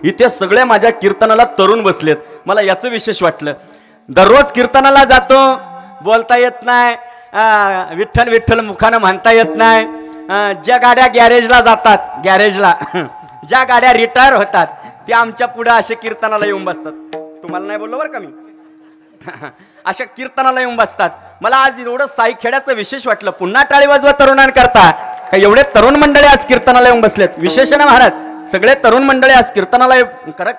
इथे सगळे माझ्या कीर्तनाला तरुण बसलेत. मला याचं विशेष वाटलं. दररोज कीर्तनाला जातो, बोलता येत नाही, विठ्ठल विठ्ठल मुखानं म्हणता येत नाही. ज्या गाड्या गॅरेजला जातात, गॅरेजला ज्या गाड्या रिटायर होतात त्या आमच्या पुढे असे कीर्तनाला येऊन बसतात. तुम्हाला नाही बोललो बरं का मी. अशा कीर्तनाला येऊन बसतात. मला आज एवढं साईखेड्याचं विशेष वाटलं. पुन्हा टाळी वाजवा तरुणांकरता. का एवढे तरुण मंडळी आज कीर्तनाला येऊन बसलेत. विशेष ना महाराज, सगळे तरुण मंडळी आज कीर्तनाला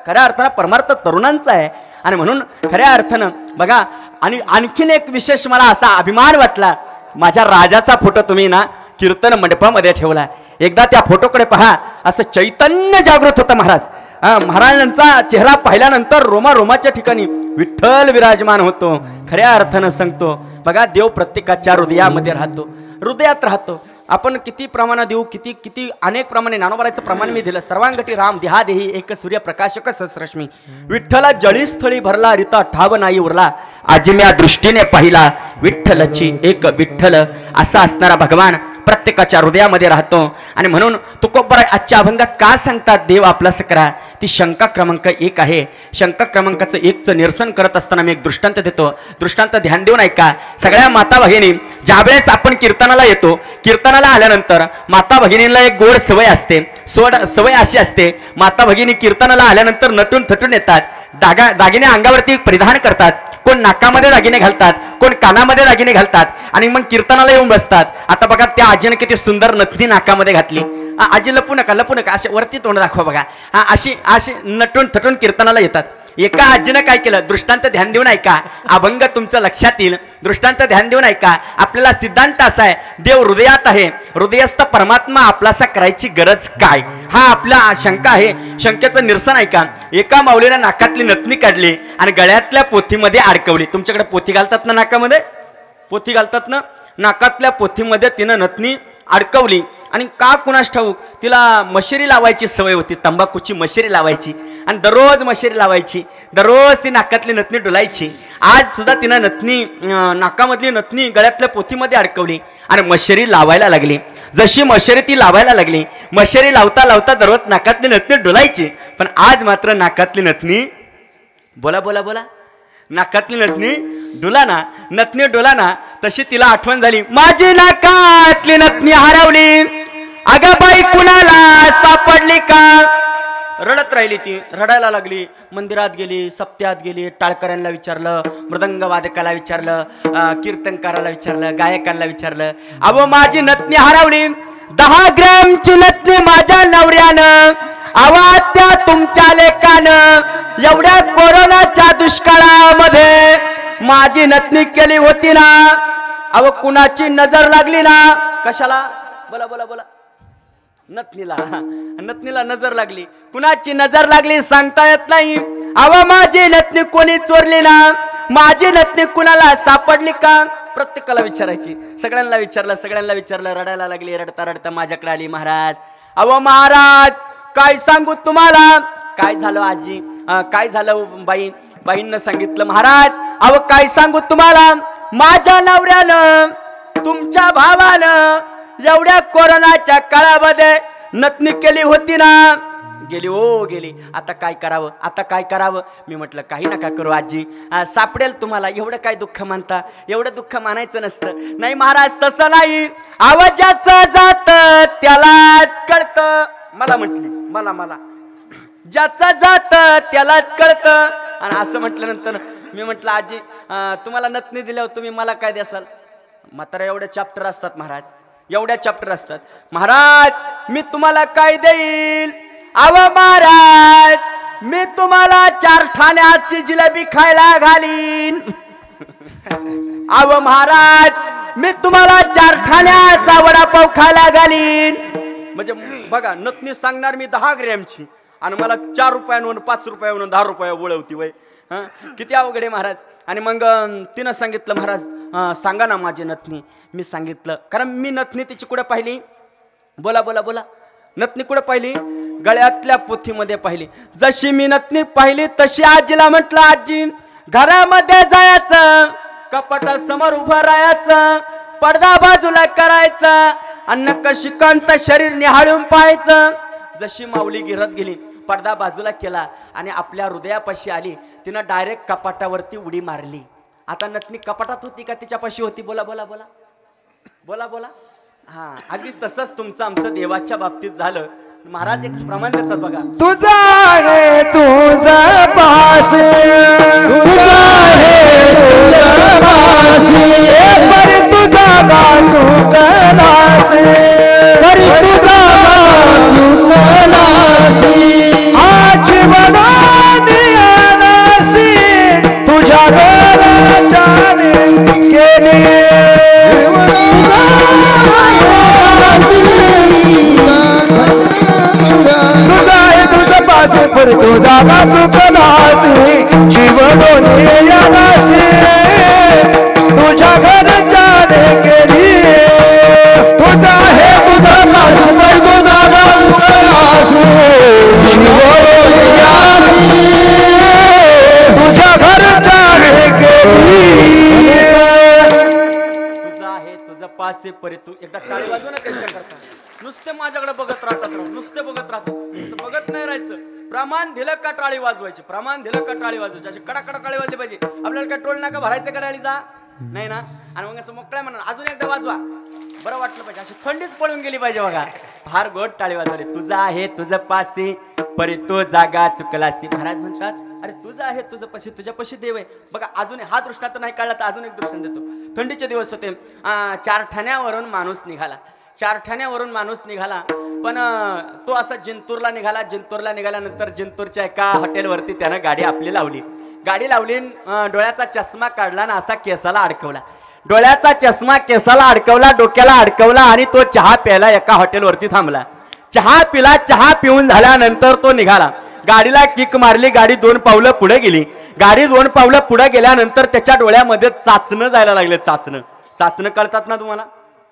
खऱ्या अर्थानं परमार्थ तरुणांचा आहे. आणि म्हणून खऱ्या अर्थानं बघा. आणि आणखीन एक विशेष मला असा अभिमान वाटला, माझ्या राजाचा फोटो तुम्ही ना कीर्तन मंडपामध्ये ठेवला. एकदा त्या फोटोकडे पहा, असं चैतन्य जागृत होतं महाराज. महाराजांचा चेहरा पाहिल्यानंतर रोमारोमाच्या ठिकाणी विठ्ठल विराजमान होतो. खऱ्या अर्थानं सांगतो बघा, देव प्रत्येकाच्या हृदयामध्ये राहतो, हृदयात राहतो. आपण किती प्रमाण देऊ, किती किती अनेक प्रमाणे ज्ञानोबाचं प्रमाण मी दिलं. सर्वांगठी राम देहादेही एक सूर्य प्रकाशक सहस्रश्मी. विठ्ठला जळीस्थळी भरला रिता ठाव नाही उरला. आजम्या दृष्टीने पाहिला विठ्ठलची एक विठ्ठल. असा असणारा भगवान प्रत्येकाच्या हृदयामध्ये राहतो. आणि म्हणून तुकोबर आजच्या अभंगात का सांगतात देव आपला सकरा, ती शंका क्रमांक 1 आहे. शंका क्रमांकाचं 1चं निरसन करत असताना मी एक दृष्टांत देतो. दृष्टांत ध्यान देऊन ऐका. सगळ्या माता भगिनी ज्यावेळेस आपण कीर्तनाला येतो, कीर्तनाला आल्यानंतर माता भगिनींना एक गोड सवय असते. सवय अशी असते, माता भगिनी कीर्तनाला आल्यानंतर नटून थटून येतात. दागिने अंगावरती परिधान करतात. कोण नाकामध्ये दागिने घालतात, कोण कानामध्ये दागिने घालतात आणि मग कीर्तनाला येऊन बसतात. आता बघा, त्या आजीने किती सुंदर नथनी नाकामध्ये घातली. आजी लपू नका असे वरती तोंड दाखवा बघा. अशी अशी नटून थटून कीर्तनाला येतात. एका आजीनं काय केलं, दृष्टांत ध्यान देऊन ऐका, अभंग तुमचं लक्षात येईल. दृष्टांत ध्यान देऊन ऐका. आपल्याला सिद्धांत असा आहे, देव हृदयात आहे, हृदयस्थ परमात्मा आपलासा करायची गरज काय, हा आपला शंका आहे. शंकेचं निरसन ऐका. एका माऊलीनं नाकातली नथनी काढली आणि गळ्यातल्या पोथीमध्ये अडकवली. तुमच्याकडे पोथी घालतात ना नाकामध्ये, पोथी घालतात ना, नाकातल्या पोथीमध्ये तिनं नथनी अडकवली. आणि का कुणास ठाऊक तिला मशेरी लावायची सवय होती, तंबाखूची मशेरी लावायची. आणि दररोज मशेरी लावायची, दररोज ती नाकातली नथनी डुलायची. आज सुद्धा तिनं नथनी, नाकामधली नथनी गळ्यातल्या पोथीमध्ये अडकवली आणि मशेरी लावायला लागली. जशी मशेरी ती लावायला लागली, मशेरी लावता लावता दररोज नाकातली नथनी डुलायची. पण आज मात्र नाकातली नथनी, बोला बोला बोला, नाकातली नथनी डुलाना, नथनी डुलाना. तशी तिला आठवण झाली, माझी नाकातली नथनी हरवली, अगं बाई कुणाला सापडली का. रडत राहिली ती, रडायला लागली. मंदिरात गेली, सप्त्यात गेली, टाळकऱ्यांना विचारलं, मृदंग वादकाला विचारलं, कीर्तनकाराला विचारलं, गायकांना विचारलं. अहो माझी नथनी हरवली, 10 ग्रॅमची नथनी माझ्या नवऱ्यानं, आवात्या तुमच्या लेकानं, एवढ्या कोरोनाच्या दुष्काळामध्ये माझी नथनी केली होती ना. अहो कुणाची नजर लागली ना, कशाला, बोला बोला बोला, नथनीला, नथनीला नजर लागली. कुणाची नजर लागली सांगता येत नाही. अहो माझी नथनी कोणी चोरली ना, माझी नथनी कुणाला सापडली का, प्रत्येकाला विचारायची. सगळ्यांना विचारलं, रडायला लागली. रडता रडता माझ्याकडे आली. महाराज, अहो महाराज काय सांगू तुम्हाला, काय झालं आजी, काय झालं बाई. बाईंना सांगितलं, महाराज अहो काय सांगू तुम्हाला, माझ्या नवऱ्यानं, तुमच्या भावानं एवढ्या कोरोनाच्या काळामध्ये नथनी केली होती ना. गेली हो गेली. आता काय करावं, आता काय करावं. मी म्हटलं काही नका करू आजी, सापडेल तुम्हाला. एवढं काय दुःख मानता, एवढं दुःख मानायचं नसतं. नाही महाराज तसं नाही, आवाजाचं जात त्यालाच कळतं. मला म्हटली, मला ज्याचं जात त्यालाच कळतं. आणि असं म्हटल्यानंतर मी म्हटलं आजी तुम्हाला नथनी दिल्यावर तुम्ही मला काय द्याल. म्हातारा एवढ्या चॅप्टर असतात महाराज, एवढ्या चॅप्टर असतात. महाराज मी तुम्हाला काय देईल. अव महाराज मी तुम्हाला 4 ठाण्याची जिलेबी खायला घालीन. अव महाराज मी तुम्हाला 4 ठाण्याचा वडापाव खायला घालीन. म्हणजे बघा, नथनी सांगणार मी 10 ग्रॅमची आणि मला 4 रुपयांवरून 5 रुपयांवरून 10 रुपया वळवती वय. किती अवघड आहे महाराज. आणि मग तिनं सांगितलं, महाराज सांगा ना माझी नथनी. मी सांगितलं, कारण मी नथनी तिची कुठे पाहिली, बोला बोला बोला, नथनी कुठे पाहिली, गळ्यातल्या पोथीमध्ये पाहिली. जशी मी नथनी पाहिली तशी आजीला म्हटलं, आजी घरामध्ये जायचं, कपाटासमोर उभं राहायचं, पडदा बाजूला करायचा आणि नक्क शिकंत शरीर निहाळून पाहायचं. जशी माऊली गिरत गेली, पडदा बाजूला केला आणि आपल्या हृदयापाशी आली. तिनं डायरेक्ट कपाटावरती उडी मारली. आता नथनी कपाटात होती का तिच्यापाशी होती? बोला बोला बोला बोला बोला. हा, अगदी तसंच तुमचं आमचं देवाच्या बाबतीत झालं. महाराज एक प्रमाण देतात बघा. तुझा आहे तुझा पास, तुझा आहे तुझा पास, परी तुझा बाजू कलास, परी तुझा बाजू कलासी, आज बनासी तुझ्या घराच्याने केली. तुझा आहे तुझा पासे पर तुझा बाजू कलासी, जीवन यासी तुझ्या घरच्याने केली. तुझा आहे तुझा पासे पर तुझा बाजू कलासी, जीवन यासी तुझ्या घरच्याने केली. तुझा आहे तुझा पासे परी. तू एकदा टाळी वाजव ना त्यांच्या करता. नुसते माझ्याकडे बघत राहतात, नुसते बघत राहतात, बघत नाही राहायचं. प्रमाण दिलं का टाळी वाजवायची, प्रमाण दिलं का टाळी वाजवायची. अशी कडा टाळी वाजली पाहिजे. आपल्याला काय टोल नाका भरायचं का टाळीचा? नाही ना. आणि मग असं मोकळ्या म्हणा अजून एकदा वाजवा, बरं वाटलं पाहिजे. अशी थंडीच पळून गेली पाहिजे बघा. फार गोड टाळी वाजवली. तुझा आहे तुझं पासी परी तो जागा चुकलासी. महाराज म्हणतात अरे तुझं आहे तुझं पशी, तुझ्या पशी देव आहे. बघा अजून हा दृष्टांत नाही काढला तर अजून एक दृष्टांत देतो. थंडीचे दिवस होते. 4 ठाण्यावरून माणूस निघाला. 4 ठाण्यावरून माणूस निघाला. पण तो असा जिंतूरला निघाला. जिंतूरला निघाल्यानंतर जिंतूरच्या एका हॉटेलवरती त्यानं गाडी आपली लावली. गाडी लावली, डोळ्याचा चष्मा काढला आणि असा केसाला अडकवला. डोळ्याचा चष्मा केसाला अडकवला, डोक्याला अडकवला आणि तो चहा प्यायला एका हॉटेलवरती थांबला. चहा पिला. चहा पिऊन झाल्यानंतर तो निघाला. गाडीला किक मारली. गाडी 2 पावलं पुढे गेली. गाडी 2 पावलं पुढे गेल्यानंतर त्याच्या डोळ्यामध्ये चाचणं जायला लागले. चाचणं कळतात ना तुम्हाला?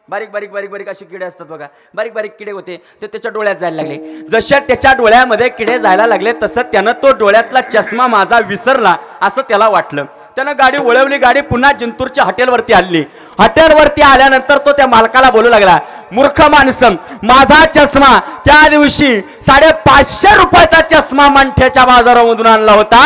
बारीक बारीक बारीक बारीक असे किडे असतात बघा. बारीक बारीक किडे होते ते त्याच्या डोळ्यात जायला लागले. जशा त्याच्या डोळ्यामध्ये किडे जायला लागले तसं त्यानं तो डोळ्यातला चष्मा माझा विसरला असं त्याला वाटलं. त्यानं गाडी वळवली. गाडी पुन्हा जिंतूरच्या हॉटेलवरती आली. हॉटेलवरती आल्यानंतर तो त्या मालकाला बोलू लागला, मूर्ख माणसं, माझा चष्मा त्या दिवशी 550 रुपयाचा चष्मा मंठ्याच्या बाजारामधून आणला होता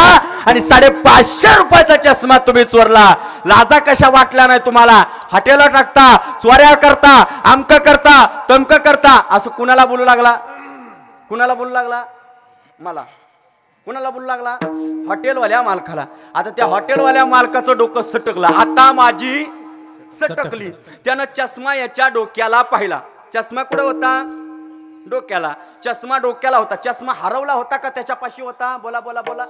आणि 550 रुपयाचा चष्मा तुम्ही चोरला. लाजा कशा वाटल्या नाही तुम्हाला? हॉटेलला टाकता, चोऱ्या करता, आमक करता, तमक करता. असं कुणाला बोलू लागला? कुणाला बोलू लागला? मला. कुणाला बोलू लागला? हॉटेलवाल्या मालकाला. आता त्या हॉटेलवाल्या मालकाचं डोकं सटकलं. आता माझी सटकली. त्यानं चष्मा याच्या डोक्याला पाहिला. चष्मा कुठे होता? डोक्याला. चष्मा डोक्याला होता. चष्मा हरवला होता का त्याच्यापाशी होता? बोला बोला बोला.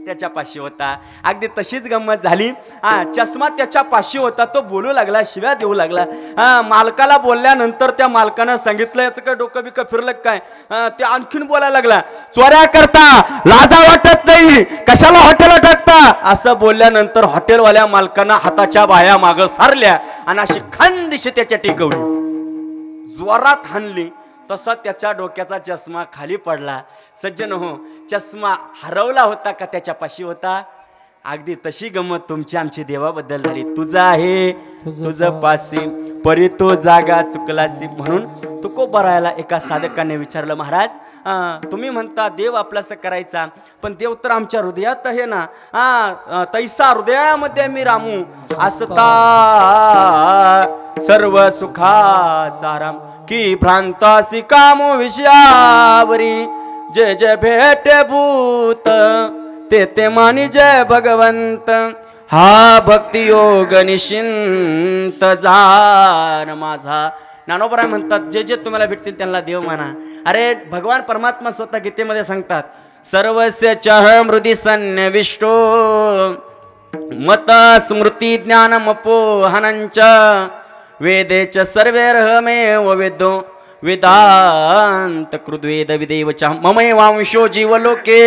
त्याच्यापाशी होता. अगदी तशीच गंमत झाली. चष्मा त्याच्यापाशी होता. तो बोलू लागला, शिव्या देऊ लागला. मालकाला बोलल्यानंतर त्या मालकानं सांगितलं याचं काय डोकं बिकं फिरलं काय? ते आणखीन बोलायला लागला, चोऱ्या करता, लाजा वाटत नाही, कशाला हॉटेलला टाकता? असं बोलल्यानंतर हॉटेलवाल्या मालकानं हाताच्या बाया मागं सारल्या आणि अशी खानदिशी त्याच्या टिकवली, जोरात हाणली. तसा त्याच्या डोक्याचा चष्मा खाली पडला. सज्जन हो, चष्मा हरवला होता का त्याच्यापाशी होता? अगदी तशी गंमत तुमची आमची देवाबद्दल झाली. तुझा आहे तुझं पासी परी तो जागा चुकलासी. म्हणून तुकोबारायाला एका साधकाने विचारलं, महाराज तुम्ही म्हणता देव आपलास करायचा, पण देव तर आमच्या हृदयात आहे ना. तैसा हृदयामध्ये मी रामू असता सर्व सुखाचा राम की भ्रांतासी कामो विषयावरी जय जय भेटे भूत ते ते मानी जय भगवंत हा भक्ती योग निशिंत जार माझा. ज्ञानोबराय म्हणतात जे जे तुम्हाला भेटतील त्यांना देव माना. अरे भगवान परमात्मा स्वतः गीतेमध्ये सांगतात, सर्वस्य चह मृदी सन्निविष्टो मत स्मृती ज्ञानमपोहनंच वेदेच सर्वैर्हमेव वेदो वेदांत कृद्वेद विदेव च ममैवांशो जीवलोके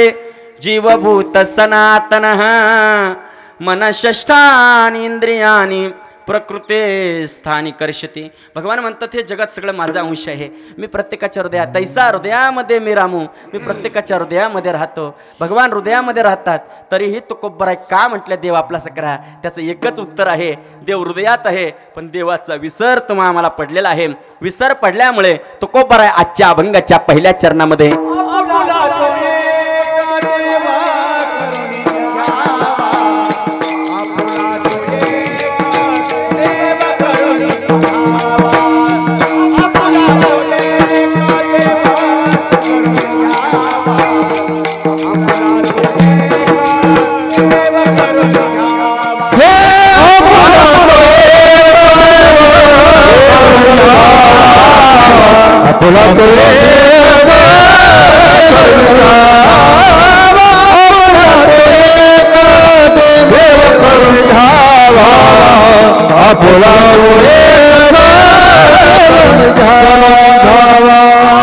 जीवभूत सनातनः मनःष्ठानि इंद्रियानि प्रकृते स्थानी कर्षती. भगवान म्हणतात हे जगात सगळं माझा अंश आहे. मी प्रत्येकाच्या हृदयात, तैसा हृदयामध्ये मी रामू, मी प्रत्येकाच्या हृदयामध्ये राहतो. भगवान हृदयामध्ये राहतात. तरीही तुकोबाराय का म्हटलं देव आपला सकरा? त्याचं एकच उत्तर आहे, देव हृदयात आहे, पण देवाचा विसर तुम्हा आम्हाला पडलेला आहे. विसर पडल्यामुळे तुकोबाराय आजच्या अभंगाच्या पहिल्या चरणामध्ये आपुला तो एक देव करून घ्यावा आपुला तो एक घ्यावा देव करून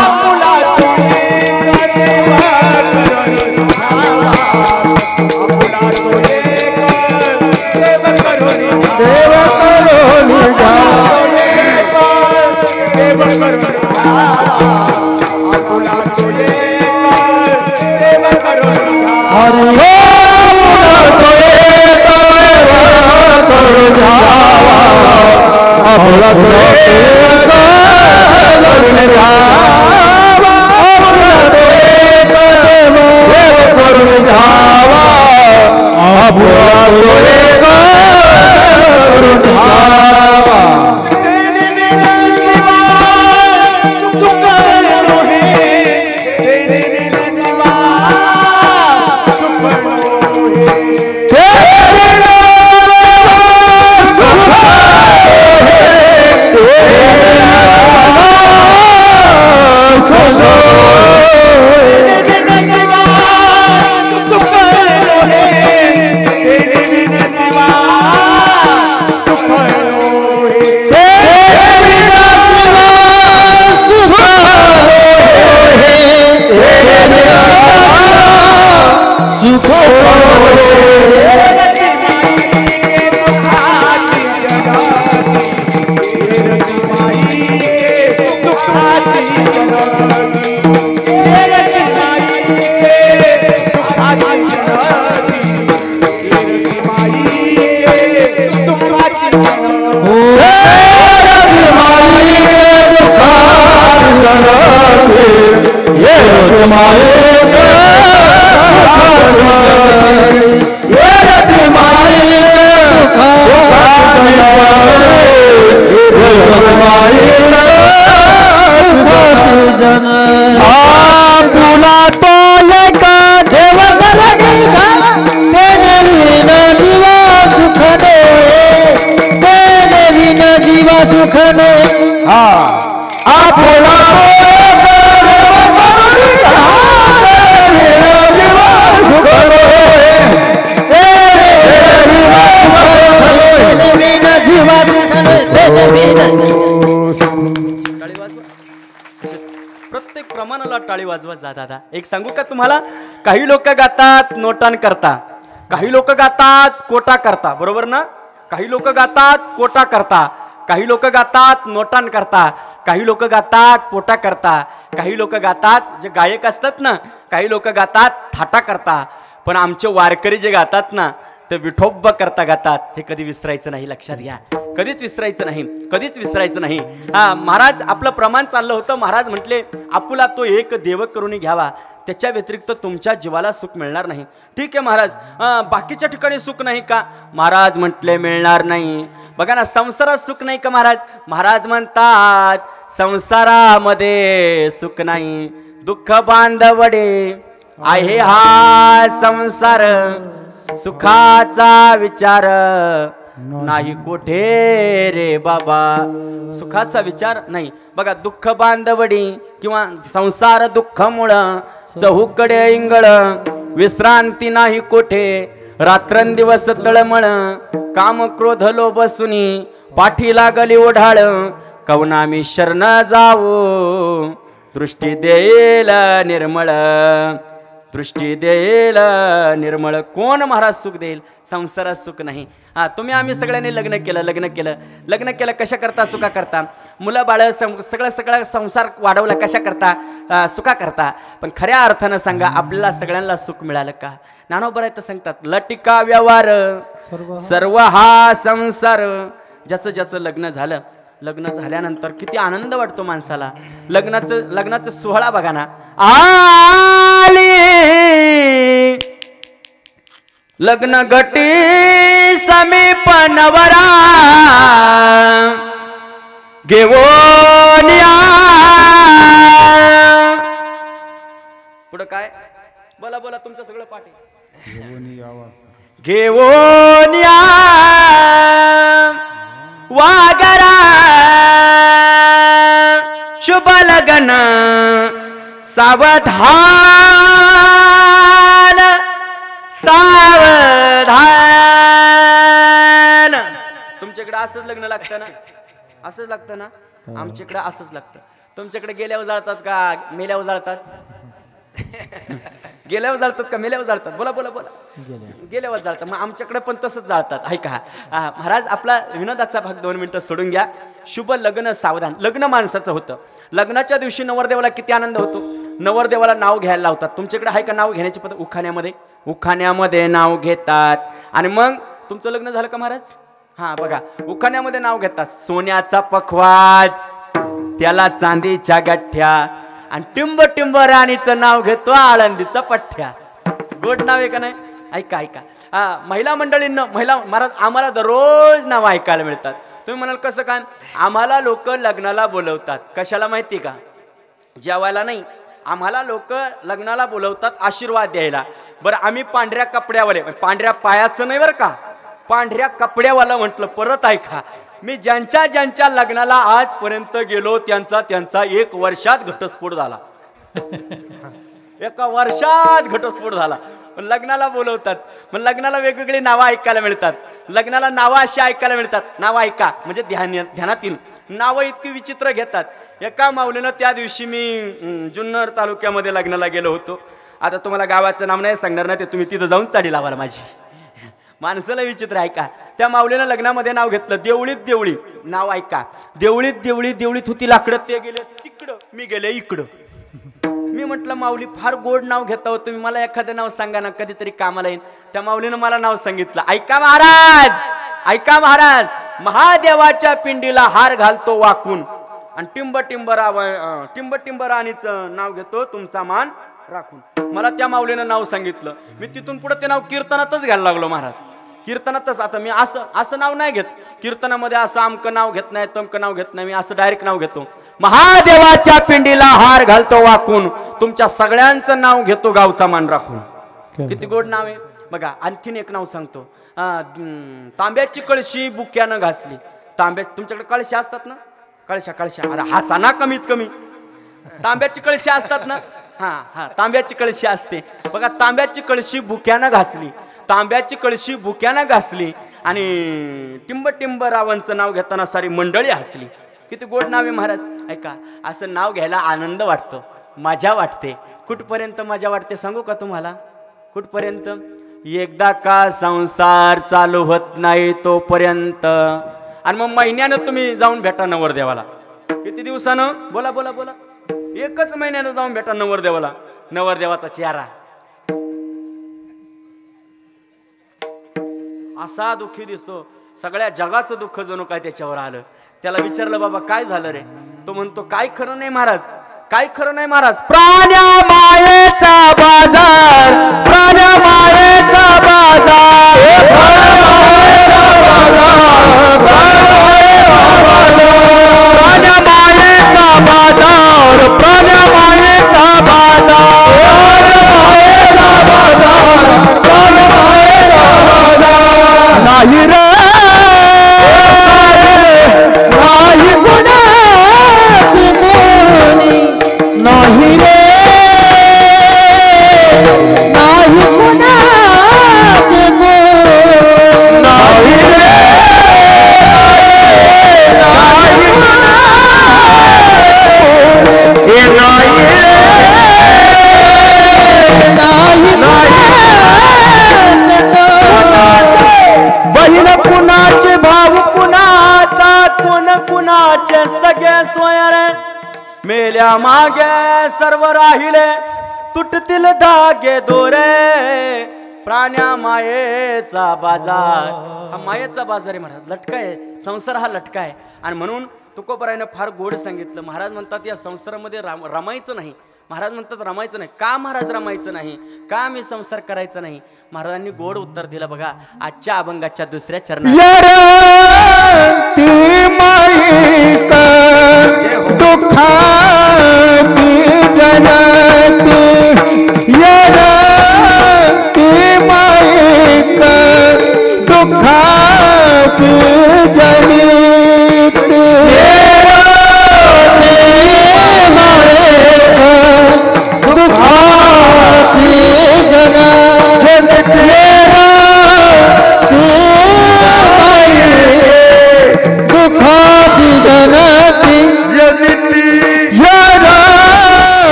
प्रत्येक प्रमाणाला टाळी वाजवत जा दादा. एक सांगू का तुम्हाला, काही लोक गातात नोटान करता, काही लोक गातात कोटा करता, बरोबर ना? काही लोक गातात कोटा करता, काही लोक गातात नोटान करता, काही लोक गातात पोटा करता, काही लोक गातात जे गायक असतात ना, काही लोक गातात थाटा करता. पण आमचे वारकरी जे गातात ना ते विठोबा करता गातात. हे कधी विसरायचं नाही, लक्षात घ्या. कधीच विसरायचं नाही, कधीच विसरायचं नाही. हा महाराज आपलं प्रमाण चाललं होतं. महाराज म्हटले आपुला तो एक देव करून घ्यावा, त्याच्या व्यतिरिक्त तुमच्या जीवाला सुख मिळणार नाही. ठीक आहे महाराज, बाकीच्या ठिकाणी सुख नाही का? महाराज म्हटले मिळणार नाही. बघा ना, संसारात सुख नाही का महाराज? महाराज म्हणतात संसारामध्ये सुख नाही, दुःख बांधवडे आहे हा संसार, सुखाचा विचार नाही कोठे रे बाबा. सुखाचा विचार नाही. बघा, दुःख बांधवडी किंवा संसार दुःख मुळ, चहूकडे इंगळ, विश्रांती नाही कोठे, रात्रंदिवस तळमळ, काम क्रोध लोभ सुनी, पाठी लागली ओढाळ, कवनामी शरण जाऊ, दृष्टी देईल निर्मळ, दृष्टी देईल निर्मळ. कोण महाराज सुख देईल? संसारात सुख नाही. तुम्ही आम्ही सगळ्यांनी लग्न केलं कशा करता? सुखा करता. मुलं बाळ सगळं संसार वाढवला कशा करता? सुखा करता. पण खऱ्या अर्थानं सांगा, आपल्याला सगळ्यांना सुख मिळालं का? ज्ञानोबा तर सांगतात लटिका व्यवहार सर्व हा संसार. ज्याचं लग्न झालं, लग्न झाल्यानंतर किती आनंद वाटतो माणसाला. लग्नाचं सोहळा बघा ना, आली लग्न गटी समीप नवरा, घेऊन या. पुढं काय? बोला तुमचं सगळं पाठ आहे. घेऊन या वागरा, शुभ लग्न लगन सावधान सावधान. तुमच्याकडे असंच लग्न लागतं ना, असंच लागतं ना. आमच्याकडे असंच लागतं. तुमच्याकडे गेल्यावर जाळतात का मेल्यावर जाळतात? गेल्यावर जाळतात का मेल्यावर जाळतात? बोला बोला बोला. गेल्यावर जाळतात. मग आमच्याकडे पण तसंच जाळतात. ऐका महाराज, आपला विनोदाचा भाग 2 मिनिटं सोडून घ्या. शुभ लग्न सावधान. लग्न माणसाचं होतं. लग्नाच्या दिवशी नवरदेवाला किती आनंद होतो. नवरदेवाला नाव घ्यायला लावतात. तुमच्याकडे आहे का नाव घेण्याची पद्धत? उखाण्यामध्ये नाव घेतात आणि मग तुमचं लग्न झालं का महाराज? हा बघा, उखाण्यामध्ये नाव घेतात. सोन्याचा पखवाज, त्याला चांदीच्या गठ्ठ्या, आणि टिंब टिंब राणीचं नाव घेतो आळंदीचा पठ्ठ्या. गोड नाव आहे का नाही? ऐका ऐका, महिला मंडळींना, महिला महाराज, आम्हाला दररोज नाव ऐकायला मिळतात. तुम्ही म्हणाल कसं काय? आम्हाला लोक लग्नाला बोलवतात. कशाला माहिती का? जेवायला नाही, आम्हाला लोक लग्नाला बोलवतात आशीर्वाद द्यायला. बरं, आम्ही पांढऱ्या कपड्यावाले, पांढऱ्या पायाचं नाही बरं का, पांढऱ्या कपड्यावाला म्हटलं. परत ऐका, मी ज्यांच्या ज्यांच्या लग्नाला आजपर्यंत गेलो त्यांचा 1 वर्षात घटस्फोट झाला. 1 वर्षात घटस्फोट झाला. लग्नाला बोलवतात, मग लग्नाला वेगवेगळी नावं ऐकायला मिळतात. लग्नाला नावं अशी ऐकायला मिळतात. नावं ऐका म्हणजे ध्यानातील नावं इतकी विचित्र घेतात. एका माऊलीनं, त्या दिवशी मी जुन्नर तालुक्यामध्ये लग्नाला गेलो होतो. आता तुम्हाला गावाचं नाव नाही सांगणार ना, ते तुम्ही तिथं जाऊन चाडी लावाल माझी. माणसाला विचित्र. ऐका, त्या माऊलीनं लग्नामध्ये नाव घेतलं देवळीत देवळी. नाव ऐका, देवळीत देवळी. देवळीत होती लाकडं, ते गेले तिकडं, मी गेले इकडं. मी म्हटलं माऊली फार गोड नाव घेता हो तुम्ही, मला एखादं नाव सांगा ना, कधीतरी कामाला येईन. त्या माऊलीनं मला नाव सांगितलं. ऐका महाराज, ऐका महाराज, महादेवाच्या पिंडीला हार घालतो वाकून, आणि टिंब टिंब राणीचं नाव घेतो तुमचा मान राखून. मला त्या माऊलीनं नाव सांगितलं. मी तिथून पुढे ते नाव कीर्तनातच घ्यायला लागलो महाराज. कीर्तनातच. आता मी असं नाव नाही घेत कीर्तनामध्ये, असं आमकं नाव घेत नाही, तमकं नाव घेत नाही. मी असं डायरेक्ट नाव घेतो. महादेवाच्या पिंडीला हार घालतो वाकून, तुमच्या सगळ्यांचं नाव घेतो गावचा मान राखून. किती गोड नाव आहे बघा. आणखीन एक नाव सांगतो. तांब्याची कळशी बुक्यानं घासली. तुमच्याकडे कळशी असतात ना? कळशा. अरे हसा ना कमीत कमी. तांब्याची कळशी असतात ना? हा, तांब्याची कळशी असते बघा. तांब्याची कळशी बुक्यानं घासली. तांब्याची कळशी बुक्यानं घासली आणि टिंब रावणचं नाव घेताना सारी मंडळी हसली. किती गोड नाव आहे महाराज. ऐका, असं नाव घ्यायला आनंद वाटतो, मजा वाटते. कुठपर्यंत मजा वाटते सांगू का तुम्हाला? कुठपर्यंत? एकदा का संसार चालू होत नाही तोपर्यंत. आणि मग महिन्यानं तुम्ही जाऊन भेटा नवरदेवाला. किती दिवसानं? बोला बोला बोला. 1च महिन्यानं जाऊन भेटा नवरदेवाला. नवरदेवाचा चेहरा असा दुःखी दिसतो, सगळ्या जगाचं दुःख जणू काय त्याच्यावर आलं. त्याला विचारलं, बाबा काय झालं रे? तो म्हणतो, काय खरं नाही महाराज, काय खरं नाही महाराज. प्राण्या मायेचा बाजार, प्राण्या मायेचा बाजार, प्राण्या मायेचा बाजार, प्राण्या मायेचा बाजार, प्राण्या मायेचा बाजार, नाही रे नाही कोणाची कोणी, नाही रे नाही कोणाची कोणी, नाही रे नाही कोणाची नाही बहीण कुणाचे, भाऊ कुणाचा, कोण कुणाचे, सगळे सोयरे मेल्या मागे सर्व राहिले, तुटतील धागे दोरे. प्राण्या मायेचा बाजार. हा मायेचा बाजार आहे महाराज. लटका आहे संसार, हा लटका आहे. आणि म्हणून तुकोबरायनं फार गोड सांगितलं. महाराज म्हणतात या संसारामध्ये रमायचं नाही. महाराज म्हणतात रमायचं नाही. का महाराज रमायचं नाही? का मी संसार करायचा नाही? महाराजांनी गोड उत्तर दिलं बघा आजच्या अभंगाच्या 2ऱ्या चरणात.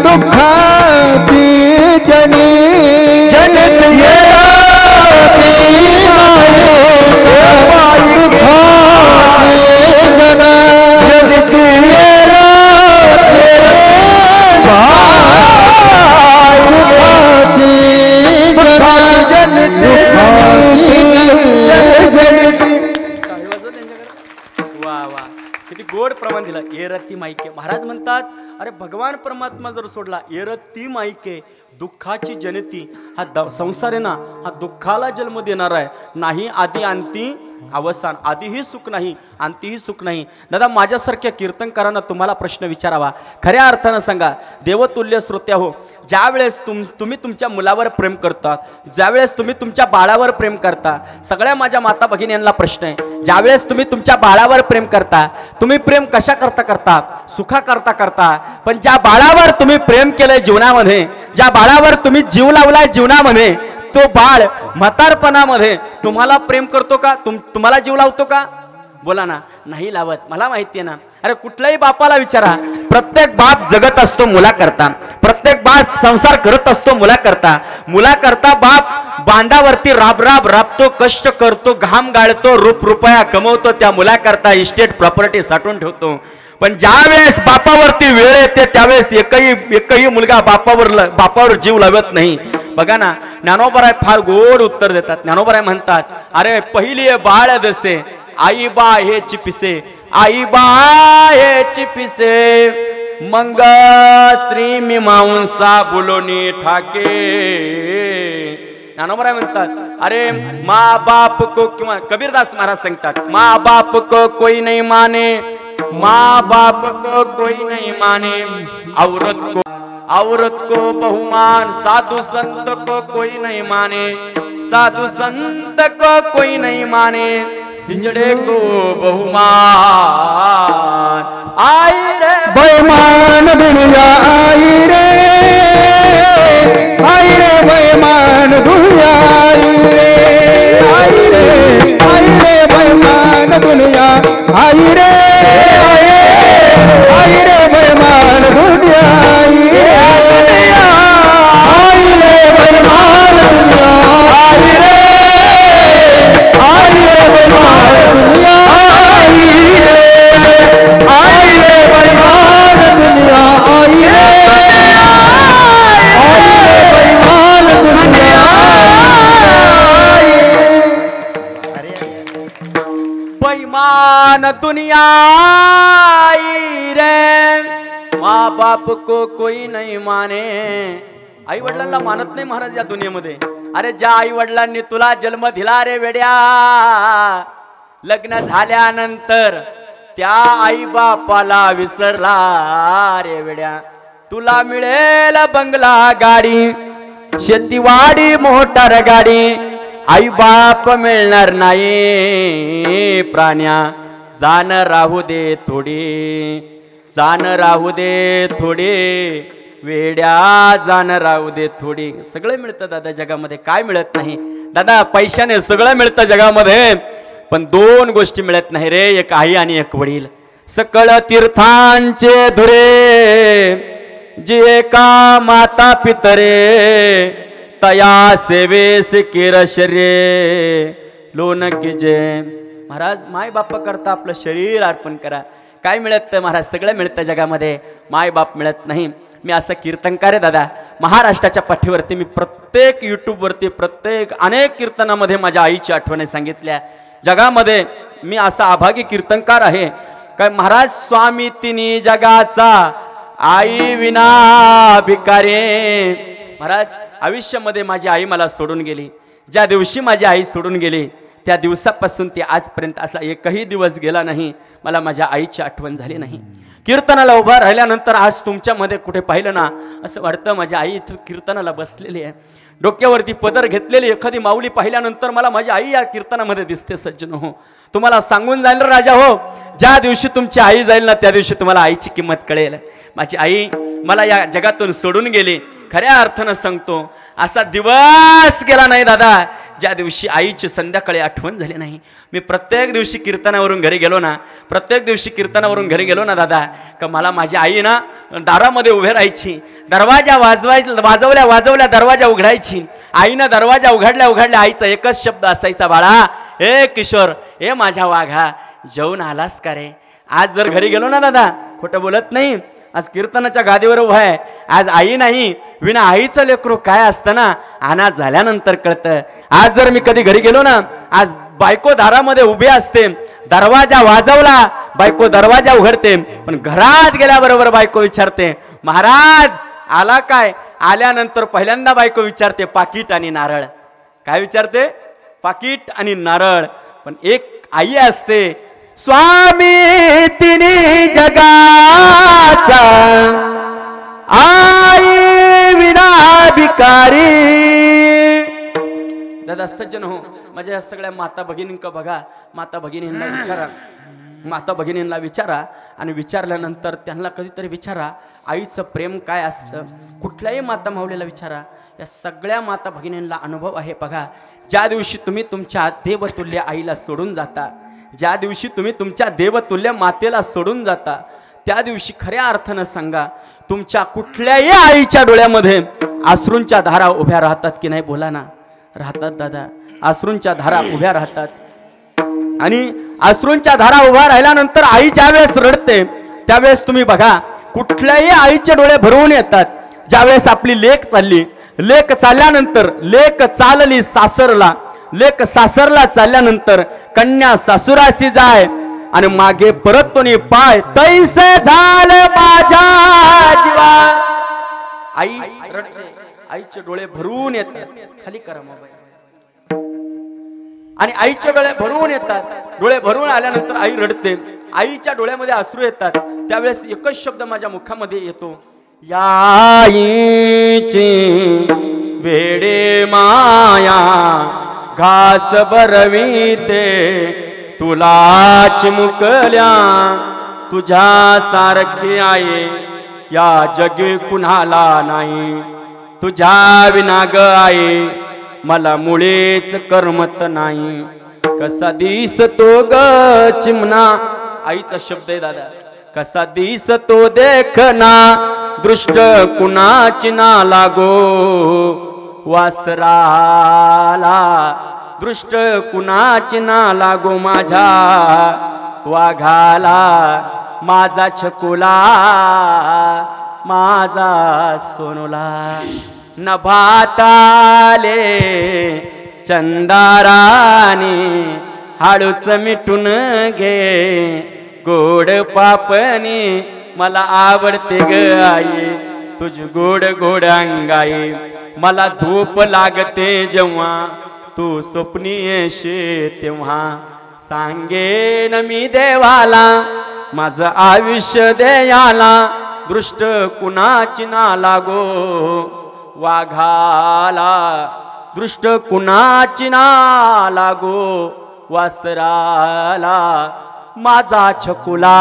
दुःखाची जनी जनती येराती माये दुःखाची जना जनती येराती दुःखाची जना जनती वा वा किती गोड प्रमाण दिला. येरती माईके महाराज म्हणतात अरे भगवान परमात्मा जर सोडला येरती माईके दुःखाची जनती हा संसार आहे ना हा दुःखाला जन्म देणार आहे. नाही आधी अंती अवसान, आधीही सुख नाही अंतीही सुख नाही. दादा माझ्यासारख्या कीर्तनकारांना तुम्हाला प्रश्न विचारावा, खऱ्या अर्थानं सांगा देवतुल्य श्रोत्या हो, ज्यावेळेस तुम्ही तुमच्या मुलावर प्रेम करता, ज्यावेळेस तुम्ही तुमच्या बाळावर प्रेम करता, सगळ्या माझ्या माता भगिनींना प्रश्न आहे, ज्यावेळेस तुम्ही तुमच्या बाळावर प्रेम करता, तुम्ही प्रेम कशा करता सुखा करता पण ज्या बाळावर तुम्ही प्रेम केलंय जीवनामध्ये, ज्या बाळावर तुम्ही जीव लावलाय जीवनामध्ये, तो बाळ म्हातारपणामध्ये तुम्हाला प्रेम करतो का? तुम्हाला जीव लावतो का? बोला ना. नाही लावत. मला माहिती आहे ना. अरे कुठल्याही बापाला विचारा, प्रत्येक बाप जगत असतो मुलाकरता, प्रत्येक बाप संसार करत असतो मुलाकरता. मुलाकरता बाप बांधावरती राबतो, कष्ट करतो, घाम गाळतो, रुपया कमवतो, त्या मुलाकरता इस्टेट प्रॉपर्टी साठवून ठेवतो. पण ज्या वेळेस बापावरती वेळ येते त्यावेळेस एकही मुलगा बापावर जीव लावत नाही. बघा ना, ज्ञानोबराय फार गोड उत्तर देतात. ज्ञानोबराय म्हणतात अरे पहिली बाळ जसे आई बा हे चिपिसे, आई बा हे चिपिसे, मंग श्री मीमांसा बोलोनी ठाके. ज्ञानोबराय म्हणतात अरे माँ बाप को, किंवा कबीरदास महाराज सांगतात माँ बाप को कोई नहीं माने, माँ बाप को कोई नहीं माने, औरत को बहुमान, साधु संत को कोई नहीं माने, साधु संत को कोई नहीं माने, हिजड़े को बहुमान. आई रे बेईमान दुनिया आई रे, आई रे बेईमान दुनिया आई रे, आई रे बेईमान दुनिया आई रे, आई रे बेईमान दुनिया आई रे, आई रे बेईमान दुनिया आई रे, आई रे बेईमान दुनिया आई रे, आई रे बेईमान दुनिया आई रे, आई रे बेईमान दुनिया बेईमान दुनिया आई रे, माँ बाप को कोई नहीं माने. आई वडिलांना मानत नाही महाराज या दुनियेमध्ये. अरे ज्या आई वडिलांनी तुला जन्म दिला रे वेड्या, लग्न झाल्यानंतर त्या आई बापाला विसरला रे वेड्या. तुला मिळेल बंगला गाडी, शेतीवाडी मोटार गाडी, आई बाप मिळणार नाही प्राण्या. जाण राहू दे थोडी, जाण राहू दे थोडी वेड्या, जाण राहू दे थोडी. सगळं मिळतं दादा जगामध्ये, काय मिळत नाही दादा? पैशाने सगळं मिळतं जगामध्ये, पण दोन गोष्टी मिळत नाही रे, एक आई आणि एक वडील. सकळ तीर्थांचे धुरे, जे एका माता पितरे, तया सेवेस केरशरे लोन कीजे. महाराज माय बाप करता आपलं शरीर अर्पण करा. काय मिळत महाराज? सगळं मिळतं जगामध्ये, माय बाप मिळत नाही. मी असं कीर्तनकार आहे दादा, महाराष्ट्राच्या पाठीवरती मी प्रत्येक यूट्यूबवरती प्रत्येक अनेक कीर्तनामध्ये माझ्या आईची आठवणी सांगितल्या. जगामध्ये मी असा अभागी कीर्तनकार आहे काय महाराज. स्वामी तिनी जगाचा, आई विना भिकारे. महाराज आयुष्यामध्ये माझी आई मला सोडून गेली. ज्या दिवशी माझी आई सोडून गेली त्या दिवसापासून ते आजपर्यंत असा एकही दिवस गेला नाही मला माझ्या आईची आठवण झाली नाही. कीर्तनाला उभा राहिल्यानंतर आज तुमच्यामध्ये कुठे पाहिलं ना असं वाटतं माझी आई इथं कीर्तनाला बसलेली आहे, डोक्यावरती पदर घेतलेली एखादी माऊली पाहिल्यानंतर मला माझी आई या कीर्तनामध्ये दिसते. सज्जन हो, तुम्हाला सांगून जाईल राजा हो, ज्या दिवशी तुमची आई जाईल ना त्या दिवशी तुम्हाला आईची किंमत कळेल. माझी आई मला या जगातून सोडून गेली. खऱ्या अर्थानं सांगतो असा दिवस गेला नाही दादा ज्या दिवशी आईची संध्याकाळी आठवण झाली नाही. मी प्रत्येक दिवशी कीर्तनावरून घरी गेलो ना दादा, का मला माझी आई ना दारामध्ये उभे राहायची, दरवाजा वाजवल्या दरवाजा उघडायची. आईनं दरवाजा उघडल्या आईचा एकच शब्द असायचा, बाळा ए किशोर, ए माझ्या वाघा, जेवून आलास का रे. आज जर घरी गेलो ना दादा, खोटं बोलत नाही, आज कीर्तनाच्या गादीवर उभा आहे, आज आई नाही, विना आईचं लेकरू काय असतं ना, अनाथ झाल्यानंतर कळतं. आज जर मी कधी घरी गेलो ना, आज बायको दारामध्ये उभी असते, दरवाजा वाजवला, बायको दरवाजा उघडते, पण घरात गेल्याबरोबर बायको विचारते, महाराज आला काय. आल्यानंतर पहिल्यांदा बायको विचारते पाकिट आणि नारळ. काय विचारते? पाकिट आणि नारळ. पण एक आई असते, स्वामी तिन्ही जगाचा, आई विना भिकारी. दादा सज्जन हो, माझ्या या सगळ्या माता भगिनींका बघा, माता भगिनींना विचारा आणि विचारल्यानंतर त्यांना कधीतरी विचारा आईचं प्रेम काय असतं. कुठल्याही माता माऊलीला विचारा, या सगळ्या माता भगिनींना अनुभव आहे. बघा, ज्या दिवशी तुम्ही तुमच्या देवतुल्य आईला सोडून जाता, ज्या दिवशी तुम्ही तुमच्या देवतुल्य मातेला सोडून जाता, त्या दिवशी खऱ्या अर्थानं सांगा, तुमच्या कुठल्याही आईच्या डोळ्यामध्ये अश्रूंच्या धारा उभ्या राहतात की नाही? बोला ना. राहतात दादा, अश्रूंच्या धारा उभ्या राहतात. आणि अश्रूंच्या धारा उभ्या राहिल्यानंतर आई ज्यावेळेस रडते, त्यावेळेस तुम्ही बघा, कुठल्याही आईचे डोळे भरवून येतात. ज्यावेळेस आपली लेक चालली, लेक चालल्यानंतर, लेक चालली सासरला, लेक सासरला चालल्यानंतर कन्या सासुराशी जाय आणि मागे परत तोनी पाय, तैसे झालं माझ्या जीवा. आई रडते, आईचे डोळे भरून येतात. खाली करा मोबाईल. आणि आईचे डोळे भरून येतात. डोळे भरून आल्यानंतर आई रडते, आईच्या डोळ्यामध्ये अश्रू येतात. त्यावेळेस एकच शब्द माझ्या मुखामध्ये येतो, या आईची वेडे माया घास भरविते, तुला चिमुकल्या तुझ्या सारखी आहे या जगी कुणाला नाही. तुझ्या विना ग आई मला मुळेच करमत नाही. कसा दिसतो ग चिमणा, आईचा शब्द आहे दादा, कसा दिसतो देखना, दृष्ट कुणाची ना लागो वासराला, दृष्ट कुणाची ना लागो माझ्या वाघाला. माझा छकुला, माझा सोनुला, नभाताले चंदारानी हाडूच मिटून घे, गोड पापणी मला आवडते ग आई, तुझी गोड गोड अंगाई. मला झोप लागते जेव्हा तू स्वप्नी येशे तेव्हा, सांगेन मी देवाला माझं आयुष्य द्यायला, दृष्ट कुणाची ना लागो वाघाला, दृष्ट कुणाची ना लागो वासराला. माझा छकुला,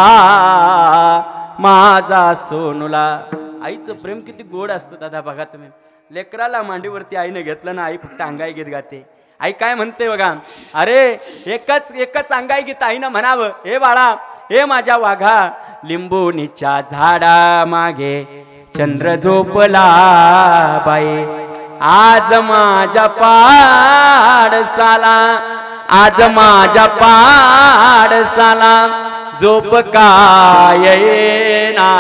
माझा सोनुला. आईचं प्रेम किती गोड असतं दादा. बघा तुम्ही, लेकराला मांडीवरती आईने घेतलं ना, आई फक्त अंगाई गीत गाते. आई काय म्हणते बघा, अरे एकच अंगाई गीत आईनं म्हणावं, हे बाळा, हे माझ्या वाघा, लिंबोणीच्या झाडा मागे चंद्र झोपला बाई, आज माझ्या पाडसाला, आज माझ्या पाडसाला झोप काय येना,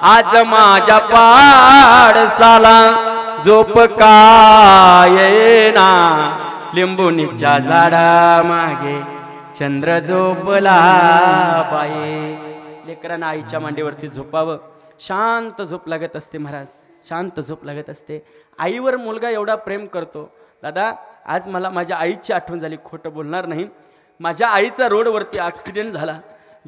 आज माझ्या पाडसाला झोप काय येना, लिंबुनीच्या झाडा मागे चंद्र झोपला बाई. लेकरांना आईच्या मांडीवरती झोपावं, शांत झोप लागत असते महाराज, शांत झोप लागत असते. आईवर मुलगा एवढा प्रेम करतो दादा. आज मला माझ्या आईची आठवण झाली, खोटं बोलणार नाही. माझ्या आईचा रोडवरती ॲक्सिडेंट झाला.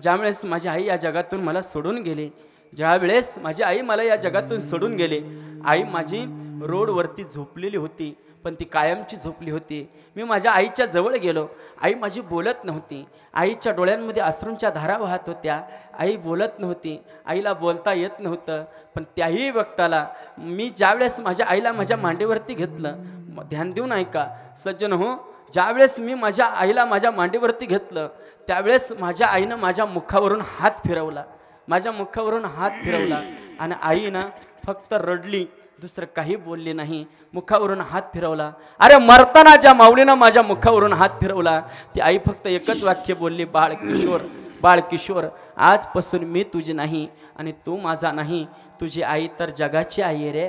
ज्यावेळेस माझी आई या जगातून मला सोडून गेली, ज्यावेळेस माझी आई मला या जगातून सोडून गेली, आई माझी रोडवरती झोपलेली होती, पण ती कायमची झोपली होती. मी माझ्या आईच्या जवळ गेलो, आई माझी बोलत नव्हती, आईच्या डोळ्यांमध्ये अश्रूंच्या धारा वाहत होत्या, आई बोलत नव्हती, आईला बोलता येत नव्हतं. पण त्याही वक्ताला मी ज्यावेळेस माझ्या आईला माझ्या मांडीवरती घेतलं, ध्यान देऊन ऐका सज्जन हो. ज्यावेळेस मी माझ्या आईला माझ्या मांडीवरती घेतलं त्यावेळेस माझ्या आईनं माझ्या मुखावरून हात फिरवला, माझ्या मुखावरून हात फिरवला आणि आईनं फक्त रडली, दुसरं काही बोलली नाही, मुखावरून हात फिरवला. अरे मरताना ज्या माऊलीनं माझ्या मुखावरून हात फिरवला ती आई फक्त एकच वाक्य बोलली, बाळ किशोर, बाळ किशोर, आजपासून मी तुझी नाही आणि तू माझा नाही, तुझी आई तर जगाची आई आहे रे.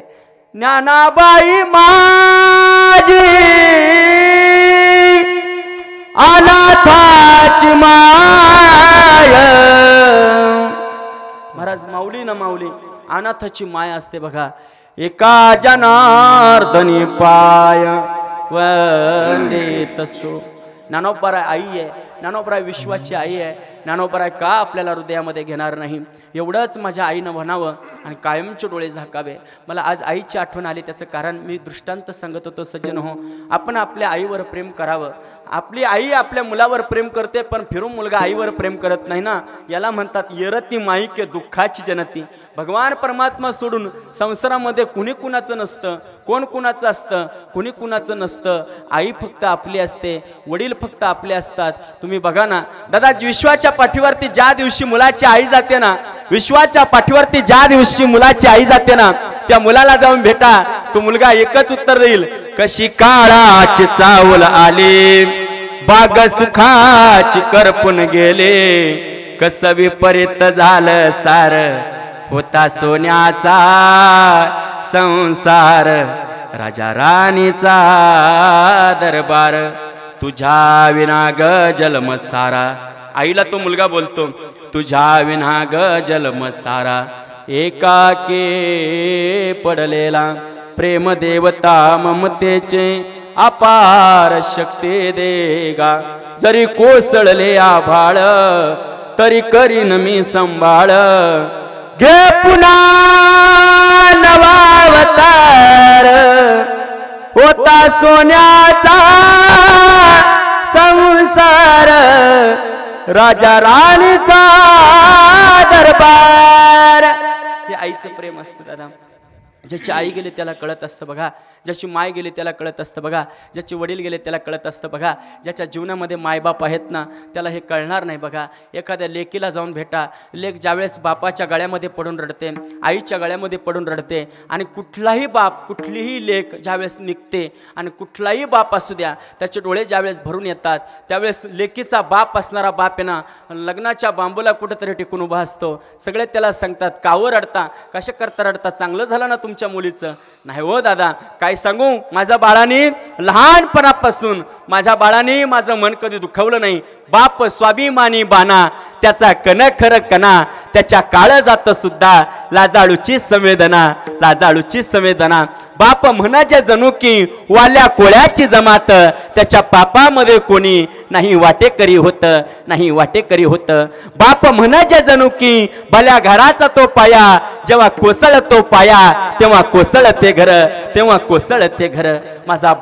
ज्ञानाबाई माझी अनाथाची माय. महाराज माऊली ना माऊली अनाथाची माय असते बघा. एका जनार्दनी पाय वंदित सो. ज्ञानोबा आई आहे, ज्ञानोबा विश्वाची आई आहे. ज्ञानोबा का आपल्याला हृदयामध्ये घेणार नाही. एवढंच माझ्या आईनं म्हणावं आणि कायमचे डोळे झाकावे. मला आज आईची आठवण आली, त्याचं कारण मी दृष्टांत सांगत होतो सज्जन हो. आपण आपल्या आईवर प्रेम करावं. आपली आई आपल्या मुलावर प्रेम करते पण फिरून मुलगा आईवर प्रेम करत नाही ना, याला म्हणतात येरती माईके दुःखाची जनती. भगवान परमात्मा सोडून संसारामध्ये कुणी कुणाचं नसतं, कोण कुणाचं असतं, कुणी कुणाचं नसतं. आई फक्त आपली असते, वडील फक्त आपले असतात. तुम्ही बघा ना दादा, विश्वाच्या पाठीवरती ज्या दिवशी मुलाची आई जाते ना, विश्वाच्या पाठीवरती ज्या दिवशी मुलाची आई जाते ना, त्या मुलाला जाऊन भेटा. तो मुलगा एकच उत्तर देईल, कशी काळाची चावल आली, बाग सुखाची करपून गेले, कस विपरीत झालं सार, होता सोन्याचा संसार, राजा राणीचा दरबार, तुझ्या विना ग जन्म सारा. आईला तो मुलगा बोलतो, तुझ्या विना ग जन्म सारा, एकाके पडलेला, प्रेम देवता ममतेचे अपार शक्ती देगा, जरी कोसळले आभाळ तरी करीन मी संभाळ, घे पुन्हा नवा अवतार, होता सोन्याचा संसार, राजा राणीचा दरबार. हे आईचं प्रेम असतं दादा. ज्याची आई गेली त्याला कळत असतं बघा, ज्याची माय गेली त्याला कळत असतं बघा, ज्याचे वडील गेले त्याला कळत असतं बघा. ज्याच्या जीवनामध्ये मायबाप आहेत ना त्याला हे कळणार नाही बघा. एखाद्या लेकीला जाऊन भेटा, लेक ज्यावेळेस बापाच्या गळ्यामध्ये पडून रडते, आईच्या गळ्यामध्ये पडून रडते, आणि कुठलाही बाप कुठलीही लेक ज्यावेळेस निघते आणि कुठलाही बाप असू द्या त्याचे डोळे ज्यावेळेस भरून येतात त्यावेळेस लेकीचा बाप असणारा बाप आहे ना लग्नाच्या बांबूला कुठंतरी टिकून उभा असतो. सगळे त्याला सांगतात, कावर रडता, कशा करता रडता, चांगलं झालं ना तुमच्या मुलीचं. नाही हो दादा, काय सांगू, माझ्या बाळाने लहानपणापासून माझ्या बाळाने माझं मन कधी दुखवलं नाही. बाप स्वाभिमानी बाना, त्याचा कण खर कणा, त्याच्या काळ जात सुद्धा लाजाळूची संवेदना, लाजाळूची संवेदना. बाप म्हणाचे जणू की वाल्या कोळ्याची जमात, त्याच्या पापामध्ये कोणी नाही वाटेकरी होत, नाही वाटेकरी होत. बाप म्हणाचे जणू की भल्या घराचा तो पाया, जेव्हा कोसळतो पाया तेव्हा कोसळते घर, तेव्हा कोसळते घर. माझा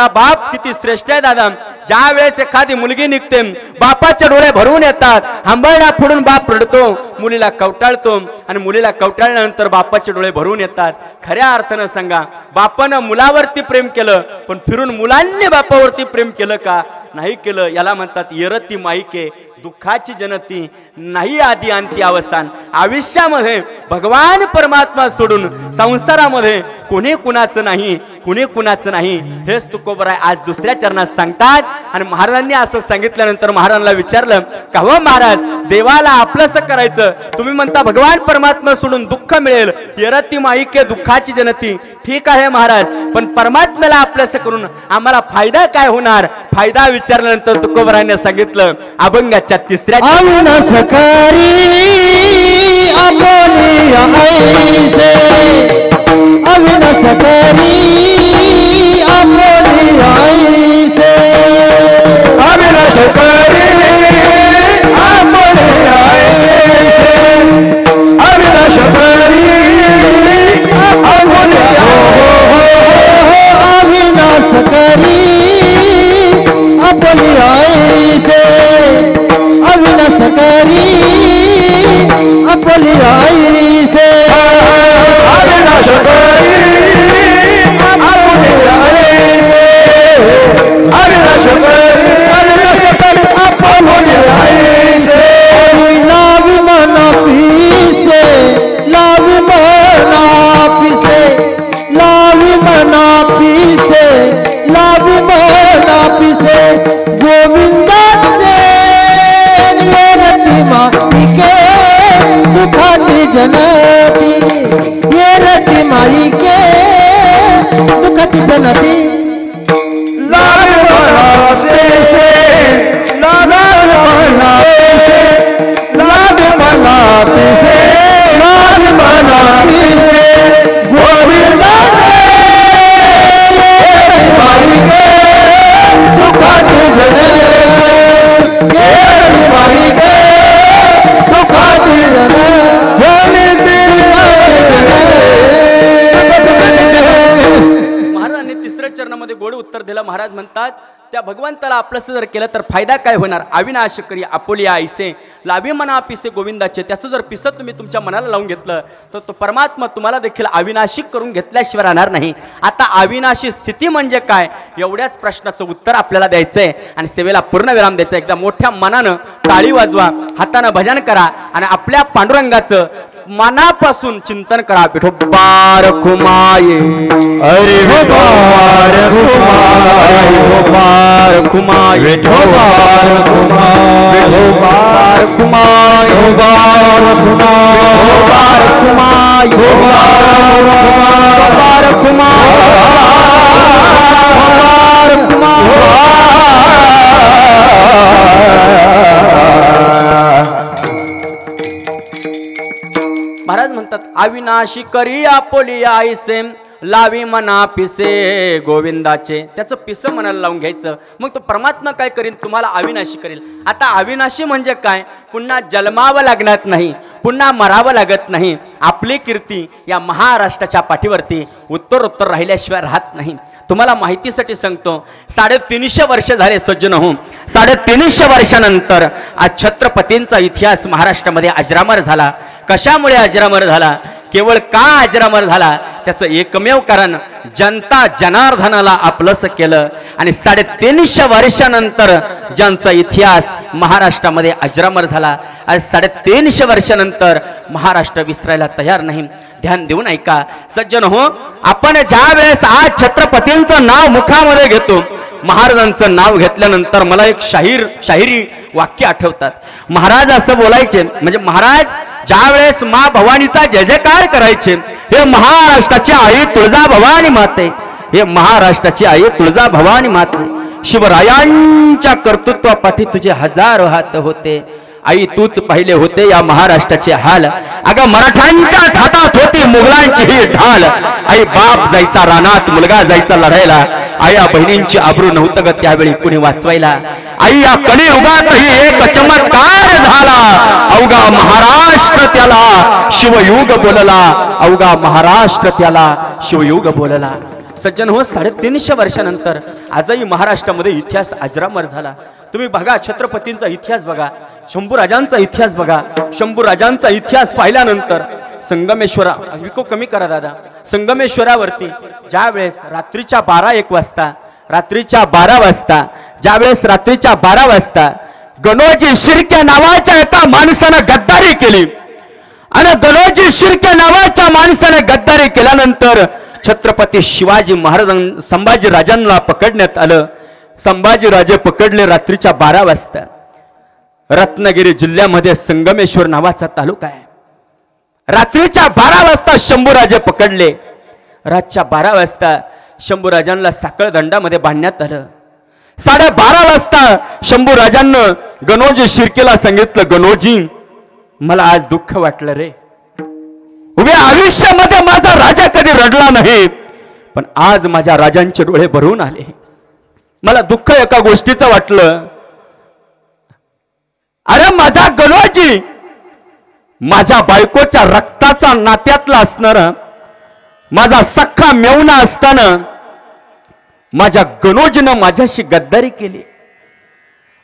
बाप किती श्रेष्ठ आहे दादा. ज्या वेळेस एखादी मुलगी निघते बापाचे डोळे भरून येतात, हंबरडा फोडून बाप रडतो, मुलीला कवटाळतो आणि मुलीला कवटाळल्यानंतर बापाचे डोळे भरून येतात. खऱ्या अर्थानं सांगा, बापानं मुलावरती प्रेम केलं पण फिरून मुलांनी बापावरती प्रेम केलं का? नाही केलं. याला म्हणतात येरती माईके दुःखाची जनती, नाही आधी अंती अवसान. आयुष्यामध्ये भगवान परमात्मा सोडून संसारामध्ये कोणी कुणाचं नाही, कुणी कुणाचं नाही. हेच तुकोबराय आज दुसऱ्या चरणात सांगतात. आणि महाराजांनी असं सांगितल्यानंतर महाराजांना विचारलं, का हो महाराज, देवाला आपलंसं करायचं, तुम्ही म्हणता भगवान परमात्मा सोडून दुःख मिळेल, येरती माईके दुःखाची जनती. ठीक आहे महाराज, पण परमात्म्याला आपलंसं करून आम्हाला फायदा काय होणार? फायदा विचारल्यानंतर तुकोबरायने सांगितलं, अभंगाच्या तिसऱ्या अविनाश करी आपोली आई से, अविनाश करी आपोली आई से, अविनाश करी आपोली अविनाश करी आपोली आई से, अविनाश करी आपोली आई से, अविनाश करी उत्तर दिलं. महाराज म्हणतात त्या भगवंताला आपलंसं जर केलं तर फायदा काय होणार. अविनाश करी आपुलिया ऐसे लाभी मना पिसे गोविंदाचे. त्याचं जर पिसं तुम्ही तुमच्या मनाला लावून घेतलं तर तो परमात्मा तुम्हाला देखील अविनाशी करून घेतल्याशिवाय राहणार नाही. आता अविनाशी स्थिती म्हणजे काय, एवढ्याच प्रश्नाचं उत्तर आपल्याला द्यायचंय आणि सेवेला पूर्ण विराम द्यायचा. एकदा मोठ्या मनानं टाळी वाजवा, हातानं भजन करा आणि आपल्या पांडुरंगाचं मनापासून चिंतन करा. विठोबार खुमाये अरे विठोबार खुमाये विठोबार खुमाये विठोबार खुमाये विठोबार खुमाये विठोबार महाराज म्हणतात अविनाशी करी आपोली आईसे लावी मना पिसे गोविंदाचे. त्याचं पिसं मनाला लावून घ्यायचं, मग तो परमात्मा काय करीन, तुम्हाला अविनाशी करेल. आता अविनाशी म्हणजे काय, पुन्हा जन्मावं लागणार नाही, पुन्हा मरावं लागत नाही. आपली कीर्ती या महाराष्ट्राच्या पाठीवरती उत्तरोत्तर राहिल्याशिवाय राहत नाही. तुम्हाला माहितीसाठी सांगतो, 350 वर्ष झाले सज्जन हो. 350 वर्षानंतर आज छत्रपतींचा इतिहास महाराष्ट्रामध्ये अजरामर झाला. कशामुळे अजरामर झाला, केवळ का अजरामर झाला, त्याचं एकमेव कारण जनता जनार्दनाला आपलंसं केलं. आणि 350 वर्षानंतर ज्यांचा इतिहास महाराष्ट्रामध्ये अजरामर झाला, आज 350 वर्षानंतर महाराष्ट्र विसरायला तयार नाही. ध्यान देऊन ऐका सज्जन हो. आपण ज्या वेळेस आज छत्रपतींचं नाव मुखामध्ये घेतो, महाराजांचं नाव घेतल्यानंतर मला एक शाहिरी वाक्य आठवतात. महाराज असं बोलायचे, म्हणजे महाराज ज्या वेळेस मा भवानीचा जय जयकार करायचे, हे महाराष्ट्राची आई तुळजा भवानी माते, हे महाराष्ट्राची आई तुळजा भवानी माते, शिवरायांच्या कर्तृत्वापाठी तुझे हजारो हात होते. आई तूच पाहिले होते या महाराष्ट्राचे हाल. अगं मराठ्यांच्याच हातात होती मुघलांची ही ढाल. आई बाप जायचा रानात, मुलगा जायचा लढायला, आया बहिणींची आबरू नव्हतं ग त्यावेळी कुणी वाचवायला. आई या कलियुगातही एक चमत्कार झाला, अवघा महाराष्ट्र त्याला शिवयुग बोलला, अवघा महाराष्ट्र त्याला शिवयुग बोलला. सज्जन हो, 350 वर्षानंतर आजही महाराष्ट्रामध्ये इतिहास अजरामर झाला. तुम्ही बघा छत्रपतींचा इतिहास बघा, शंभूराजांचा इतिहास बघा. शंभूराजांचा इतिहास पाहिल्यानंतर संगमेश्वरा विको कमी करा दादा, संगमेश्वरावरती ज्या वेळेस रात्रीच्या 12-1 वाजता, रात्रीच्या 12 वाजता, ज्या वेळेस रात्रीच्या 12 वाजता गणोजी शिर्के नावाच्या एका माणसानं गद्दारी केली आणि गणोजी शिर्के नावाच्या माणसाने गद्दारी केल्यानंतर छत्रपती शिवाजी महाराज संभाजी राजांना पकडण्यात आलं. संभाजीराजे पकडले रात्रीच्या 12 वाजता. रत्नागिरी जिल्ह्यामध्ये संगमेश्वर नावाचा तालुका आहे. रात्रीच्या 12 वाजता शंभूराजे पकडले. रातच्या 12 वाजता शंभूराजांना साखळदंडामध्ये बांधण्यात आलं. 12:30 वाजता शंभूराजांना गणोजी शिर्केला सांगितलं, गणोजी मला आज दुःख वाटलं रे, उभ्या आयुष्यामध्ये माझा राजा कधी रडला नाही, पण आज माझ्या राजांचे डोळे भरून आले. मला दुःख एका गोष्टीचं वाटलं, अरे माझा गणोजी माझ्या बायकोच्या रक्ताचा नात्यातला असणार, माझा सख्खा मेवणा असताना माझ्या गणोजीनं माझ्याशी गद्दारी केली.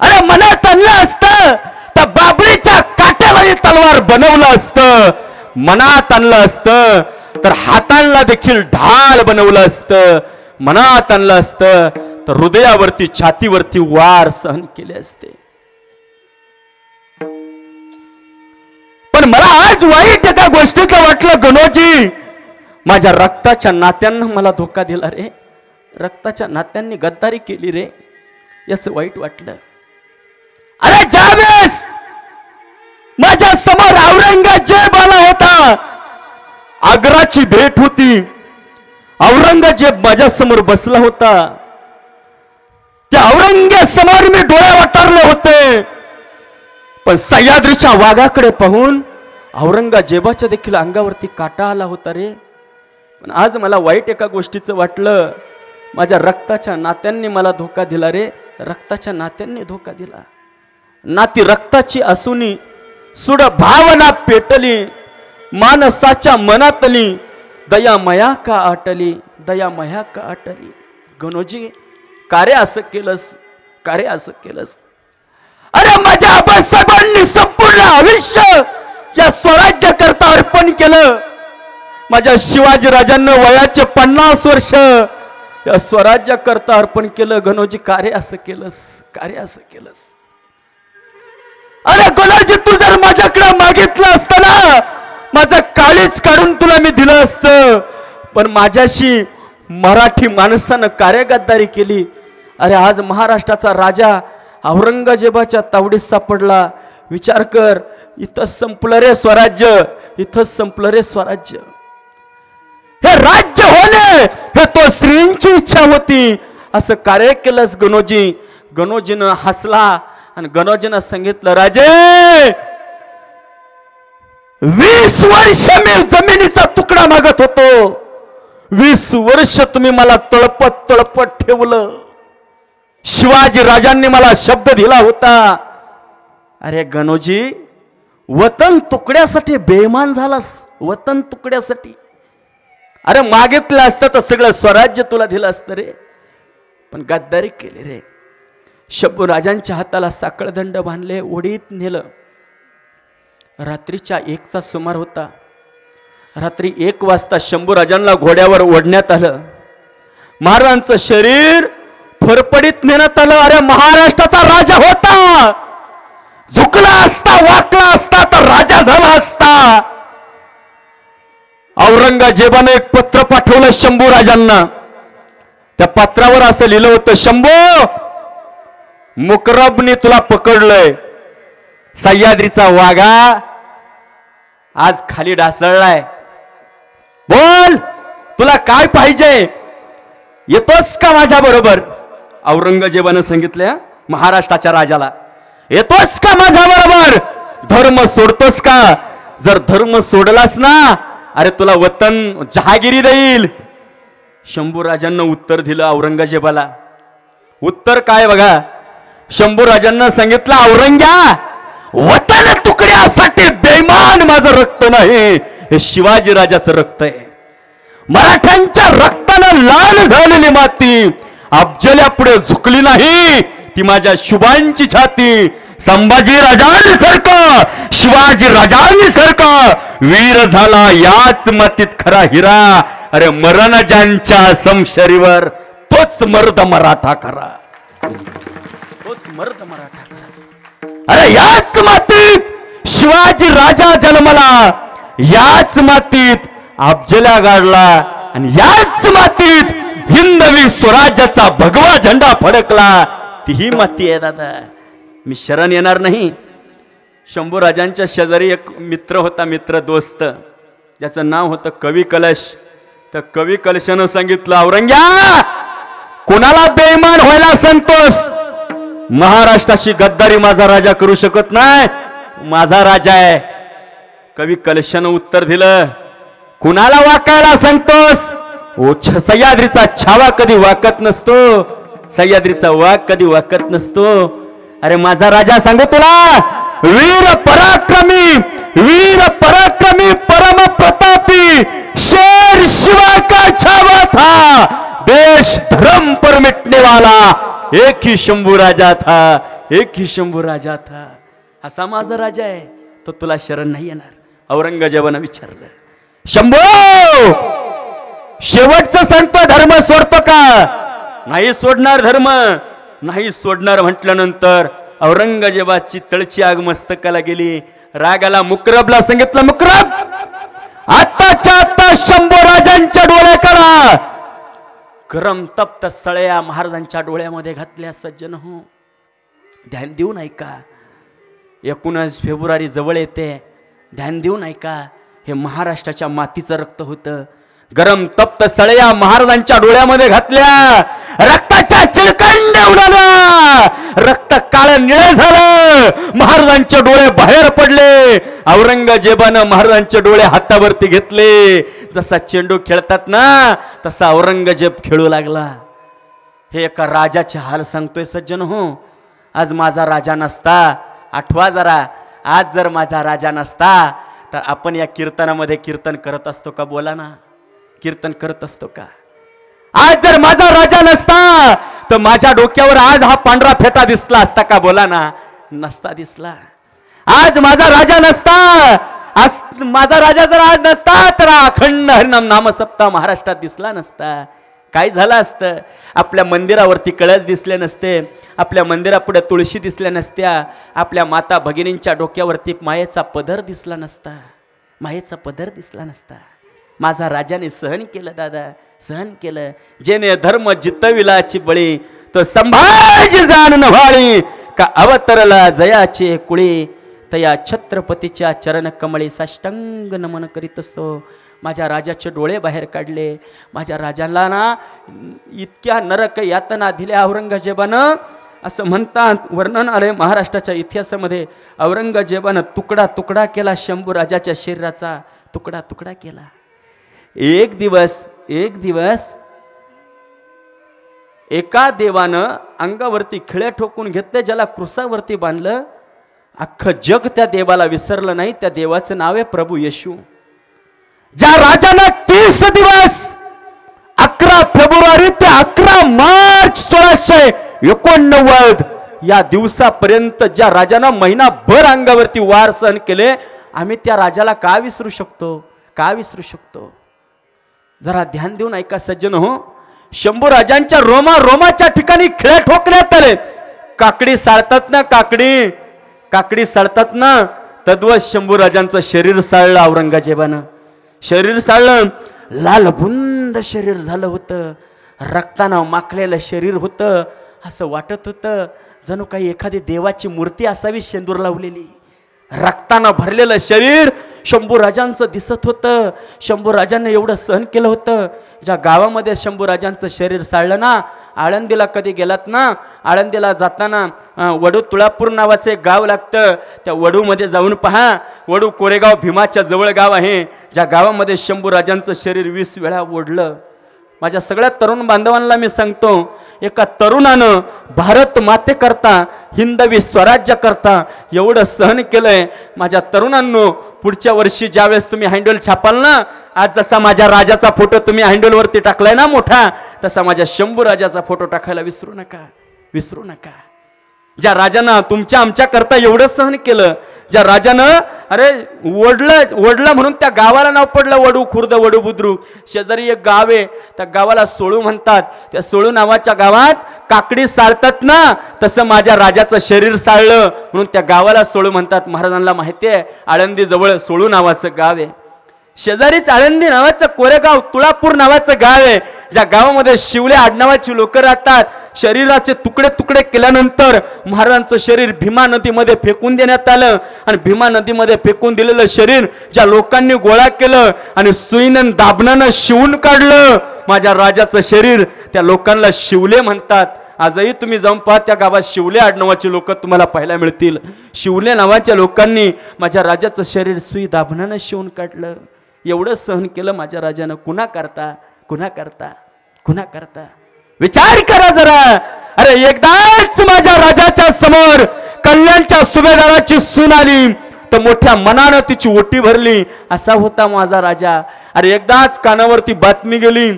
अरे मनात आणलं असतं तर बाबरीच्या काट्यालाही तलवार बनवलं असतं, मनात आणलं असतं तर हातांना देखील ढाल बनवलं असतं, मनात आणलं असतं तर हृदयावरती छातीवरती वार सहन केले असते. पण मला आज वाईट एका गोष्टीचं वाटलं, गणोजी माझ्या रक्ताच्या नात्यांना मला धोका दिला रे, रक्ताच्या नात्यांनी गद्दारी केली रे, याच वाईट वाटलं. अरे ज्यावेळेस माझ्या समोर औरंगजेब आला होता, आग्राची भेट होती, औरंगजेब माझ्या समोर बसला होता, त्या औरंगजेबासमोर मी डोळे वाटारले होते, पण सह्याद्रीच्या वाघाकडे पाहून औरंगजेबाच्या देखील अंगावरती काटा आला होता रे. पण आज मला वाईट एका गोष्टीचं वाटलं, माझ्या रक्ताच्या नात्यांनी मला धोका दिला रे, रक्ताच्या नात्यांनी धोका दिला. नाती रक्ताची असूनी सुड भावना पेटली, मानसाच्या मनातली दयामया का आटली, दयामया का आटली. गणोजी का रे असं केलंस, का रे असं केलंस? अरे माझ्या आबासाहेबांनी संपूर्ण आयुष्य या स्वराज्य करता अर्पण केलं. माझ्या शिवाजी राजांना वयाचे 50 वर्ष या स्वराज्य करता अर्पण केलं. गणोजी का रे असं केलंस, का रे असं केलंस? अरे गणोजी तू जर माझ्याकडे मागितलं असतं ना, माझं काळीच काढून तुला मी दिलं असतं. पण माझ्याशी मराठी माणसानं कार्य गद्दारी केली. अरे आज महाराष्ट्राचा राजा औरंगजेबाच्या तावडीत सापडला. विचार कर, इथंच संपलं रे स्वराज्य, इथंच संपलं रे स्वराज्य. हे राज्य होणे हे तो स्त्रींची इच्छा होती. असं कार्य केलंस गणोजी. गणोजीनं हसला आणि गणोजीनं सांगितलं, राजे 20 वर्ष मी जमिनीचा तुकडा मागत होतो. 20 वर्ष तुम्ही मला तळपत तळपत ठेवलं. शिवाजी राजांनी मला शब्द दिला होता. अरे गणोजी, वतन तुकड्यासाठी बेईमान झालास, वतन तुकड्यासाठी. अरे मागितलं असतं तर सगळं स्वराज्य तुला दिलं असतं रे, पण गद्दारी केली रे. शंभू राजांच्या हाताला साखळदंड बांधले, ओढीत नेलं. रात्रीच्या 1चा सुमार होता. रात्री 1 वाजता शंभू राजांना घोड्यावर ओढण्यात आलं. महाराजांचं शरीर फरफडीत नेण्यात आलं. अरे महाराष्ट्राचा राजा होता, झुकला असता, वाकला असता तर राजा झाला असता. औरंगजेबाने एक पत्र पाठवलं शंभू राजांना. त्या पत्रावर असं लिहिलं होतं, शंभू मुकरबनी तुला पकडलंय. सह्याद्रीचा वाघा आज खाली ढासळलाय. बोल तुला काय पाहिजे, येतोस का माझ्या बरोबर? औरंगजेबानं सांगितलं महाराष्ट्राच्या राजाला, येतोस का माझ्या बरोबर? धर्म सोडतोस का? जर धर्म सोडलास ना, अरे तुला वतन जहागिरी देईल. शंभू राजांना उत्तर दिलं औरंगजेबाला. उत्तर काय बघा, शंभू राजांना सांगितलं, औरंग्या वतन तुकड्यासाठी बेईमान माझं रक्त नाही, हे शिवाजी राजाचं रक्त आहे. मराठ्यांच्या रक्तानं लाल झालेली माती अफजल्या पुढे झुकली नाही, ती माझ्या शुभांची छाती. संभाजी राजांसारखा, शिवाजी राजांसारखा वीर झाला याच मातीत खरा हिरा. अरे मरण ज्यांच्या समशरीवर तोच मर्द मराठा करा, तोच मर्द मराठा करा. अरे याच मातीत शिवाजी राजा जन्मला, याच मातीत अफजल्या गाडला आणि याच मातीत हिंदवी स्वराज्याचा भगवा झेंडा फडकला. तीही माती आहे दादा, मी शरण येणार नाही. शंभू राजांच्या शेजारी एक मित्र होता, मित्र दोस्त, ज्याचं नाव होतं कवी कलश. तर कवी कलशानं सांगितलं, औरंग्या कोणाला बेईमान व्हायला संतोष? महाराष्ट्राशी गद्दारी माझा राजा करू शकत नाही, माझा राजा आहे. कवी कलशानं उत्तर दिलं, कुणाला वाकायला संतोष? सह्याद्रीचा छावा कधी वाकत नसतो, सह्याद्रीचा वाघ कधी वाकत नसतो. अरे माझा राजा सांगू तुला, वीर पराक्रमी, वीर पराक्रमी, परम प्रतापी, शेर शिवा का छावा था, देश धर्म पर मिटने वाला एक ही शंभू राजा था, एक ही शंभू राजा था. असा माझा राजा आहे, तो तुला शरण नाही येणार. औरंगजेबानं विचारलं, शंभू शेवटचं सांगतो, धर्म सोडतो का? नाही सोडणार धर्म, नाही सोडणार म्हटल्यानंतर औरंगजेबाची तळची आग मस्तकाला गेली. रागाला मुकरबला सांगितलं, मुकरब आताच्या आता शंभू राजांच्या डोळ्याकडा गरम तप्त सळया महाराजांच्या डोळ्यामध्ये घातल्या. सज्जन हो, ध्यान देऊन ऐका, 19 फेब्रुवारी जवळ येते, ध्यान देऊन ऐका. हे महाराष्ट्राच्या मातीचं रक्त होतं. गरम तप्त सळया महाराजांच्या डोळ्यामध्ये घातल्या, रक्ताच्या चिळकंड उडाल्या, रक्त काळ निळे झालं, महाराजांचे डोळे बाहेर पडले. औरंगजेबानं महाराजांचे डोळे हातावरती घेतले. जसा चेंडू खेळतात ना, तसा औरंगजेब खेळू लागला. हे एका राजाचे हाल सांगतोय सज्जन हो. आज माझा राजा नसता, आठवा जरा, आज जर माझा राजा नसता तर आपण या कीर्तनामध्ये कीर्तन करत असतो का? बोला ना, कीर्तन करत असतो का? आज जर माझा राजा नसता तर माझ्या डोक्यावर आज हा पांढरा फेटा दिसला असता का? बोला ना. नसता दिसला. आज माझा राजा नसता, आज माझा राजा जर आज नसता तर अखंड हरिनाम नामसप्ताह महाराष्ट्रात दिसला नसता. काय झालं असतं? आपल्या मंदिरावरती कळस दिसले नसते, आपल्या मंदिरापुढे तुळशी दिसल्या नसत्या, आपल्या माता भगिनींच्या डोक्यावरती मायेचा पदर दिसला नसता, मायेचा पदर दिसला नसता. माझा राजाने सहन केलं दादा, सहन केलं. जेने धर्म जितविलाची बळी, तो संभाजी जाण नव्हाळी, का अवतरला जयाचे कुळी. तया छत्रपतीच्या चरण कमळी साष्टांग नमन करीत असो. माझ्या राजाचे डोळे बाहेर काढले. माझ्या राजाला ना इतक्या नरक यातना दिल्या औरंगजेबानं, असं म्हणतात, वर्णन आले महाराष्ट्राच्या इतिहासामध्ये. औरंगजेबानं तुकडा तुकडा केला शंभू राजाच्या शरीराचा, तुकडा तुकडा केला. एक दिवस एका देवानं अंगावरती खिळे ठोकून घेतले, ज्याला क्रुसावरती बांधलं. अख्खं जग त्या देवाला विसरलं नाही. त्या देवाचं नाव आहे प्रभू येशू. ज्या राजानं 30 दिवस 11 फेब्रुवारी ते 11 मार्च 1689 या दिवसापर्यंत ज्या राजानं महिनाभर अंगावरती वार सहन केले, आम्ही त्या राजाला का विसरू शकतो? का विसरू शकतो? जरा ध्यान देऊन ऐका सज्जन हो. शंभू राजांच्या रोमाच्या ठिकाणी खिळे ठोकण्यात आले. काकडी साळतात ना, काकडी साळतात ना, तद्वत शंभू राजांचं शरीर साळलं औरंगजेबानं. शरीर साळलं, लालबुंद शरीर झालं होतं, रक्तानं माखलेलं शरीर होतं. असं वाटत होतं जणू काही एखादी देवाची मूर्ती असावी शेंदूर लावलेली. रक्तानं भरलेलं शरीर शंभू राजांचं दिसत होतं. शंभू राजांनी एवढं सहन केलं होतं. ज्या गावामध्ये शंभू राजांचं शरीर साळलं ना, आळंदीला कधी गेलात ना, आळंदीला जाताना वडू तुळापूर नावाचं एक गाव लागतं. त्या वडूमध्ये जाऊन पहा. वडू कोरेगाव भीमाच्या जवळ गाव आहे, ज्या गावामध्ये शंभू राजांचं शरीर 20 वेळा ओढलं. माझ्या सगळ्या तरुण बांधवांना मी सांगतो, एका तरुणानं भारत मातेकरता, हिंदवी स्वराज्य करता एवढं सहन केलंय. माझ्या तरुणांनो, पुढच्या वर्षी ज्यावेळेस तुम्ही हँडल छापाल ना, आज जसा माझ्या राजाचा फोटो तुम्ही हँडलवरती टाकलाय ना मोठा, तसा माझ्या शंभू राजाचा फोटो टाकायला विसरू नका, विसरू नका. ज्या राजानं तुमच्या आमच्या करता एवढं सहन केलं, ज्या राजानं अरे ओढलं म्हणून त्या गावाला नाव पडलं वडू खुर्द, वडू बुद्रुक. शेजारी एक गाव आहे, त्या गावाला सोळू म्हणतात. त्या सोळू नावाच्या गावात काकडी साळतात ना, तसं माझ्या राजाचं शरीर साळलं म्हणून त्या गावाला सोळू म्हणतात. महाराजांना माहिती आहे, आळंदी जवळ सोळू नावाचं गाव आहे. शेजारीच आळंदी नावाचं कोरेगाव तुळापूर नावाचं गाव आहे, ज्या गावामध्ये शिवले आडनावाची लोक राहतात. शरीराचे तुकडे तुकडे केल्यानंतर महाराजांचं शरीर भीमा नदीमध्ये फेकून देण्यात आलं. आणि भीमा नदीमध्ये फेकून दिलेलं शरीर ज्या लोकांनी गोळा केलं आणि सुईनं दाबनानं शिवून काढलं माझ्या राजाचं शरीर, त्या लोकांना शिवले म्हणतात. आजही तुम्ही जाऊन पहा, त्या गावात शिवले आडनावाची लोक तुम्हाला पाहायला मिळतील. शिवले नावाच्या लोकांनी माझ्या राजाचं शरीर सुई दाबनानं शिवून काढलं. एवढं सहन केलं माझ्या राजानं. कुणा करता, कुणा करता, कुणा करता? विचार करा जरा. अरे एकदाच माझ्या राजाच्या समोर कल्याणच्या सुभेदाराची सून आली तर मोठ्या मनानं तिची ओटी भरली. असा होता माझा राजा. अरे एकदाच कानावरती बातमी गेली,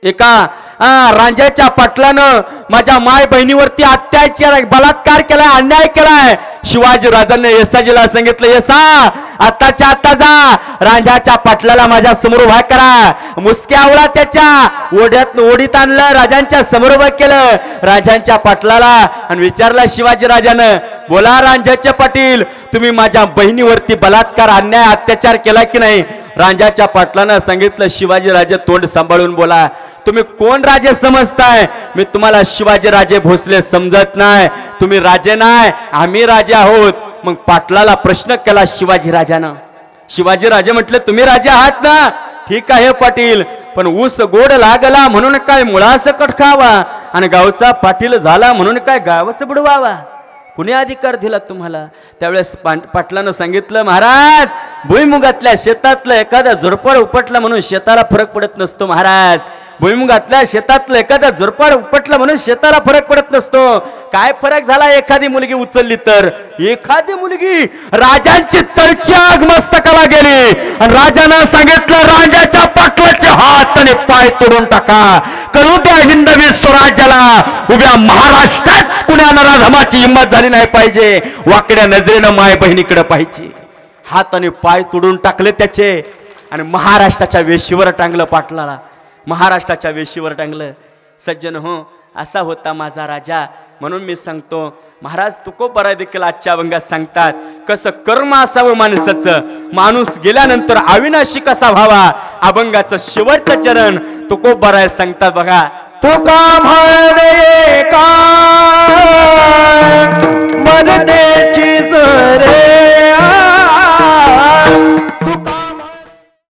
एका रांजाच्या पाटलानं माझ्या माय बहिणीवरती अत्याचार, बलात्कार केलाय, अन्याय केलाय. शिवाजी राजांनी येसाजीला सांगितलं, येसा आताच्या आता जा, रांजाच्या पाटलाला माझ्या समोर उभा करा. मुसक्यावळा त्याच्या ओढीत आणलं, राजांच्या समोर उभं केलं राजांच्या पाटलाला. आणि विचारला शिवाजी राजानं, बोला रांजाचे पाटील, तुम्ही माझ्या बहिणीवरती बलात्कार, अन्याय, अत्याचार केला की नाही? राजाच्या पाटलानं सांगितलं, शिवाजी राजे तोंड सांभाळून बोला, तुम्ही कोण राजे समजताय? मी तुम्हाला शिवाजी राजे भोसले समजत नाही. तुम्ही राजे नाही, आम्ही राजे आहोत. मग पाटलाला प्रश्न केला शिवाजी राजानं. शिवाजी राजे म्हटले, तुम्ही राजे आहात ना? ठीक आहे पाटील, पण ऊस गोड लागला म्हणून काय मुळासकट खावा, आणि गावचा पाटील झाला म्हणून काय गावच बुडवावा? कुणी अधिकार दिला तुम्हाला? त्यावेळेस पाटलानं सांगितलं, महाराज, भुईमुगातल्या शेतातलं एखादा झुडपड उपटलं म्हणून शेताला फरक पडत नसतो महाराज. भुईमुगातल्या शेतातलं एखादा झुडपड उपटलं म्हणून शेताला फरक पडत नसतो. काय फरक झाला एखादी मुलगी उचलली तर? एखादी मुलगी राजांची तरचाग मस्तकाला गेली आणि राजानं सांगितलं, राजाच्या पाटलाचे हात आणि पाय तोडून टाका. करू द्या हिंदवी स्वराज्याला. उभ्या महाराष्ट्रात कुण्या नराधमाची हिंमत झाली नाही पाहिजे. वाकड्या नजरेनं माय बहिणीकडे पाहिजे. हात आणि पाय तोडून टाकले त्याचे आणि महाराष्ट्राच्या वेशीवर टांगलं पाटलाला. महाराष्ट्राच्या वेशीवर टांगलं. सज्जन हो, असा होता माझा राजा. म्हणून मी सांगतो, महाराज तुकोबराय देखील आजच्या अभंगात सांगतात कसं कर्म असावं माणसाचं, माणूस गेल्यानंतर अविनाशी कसा व्हावा. अभंगाचं शेवटचं चरण तुकोबराय सांगतात बघा. तुका म्हणे का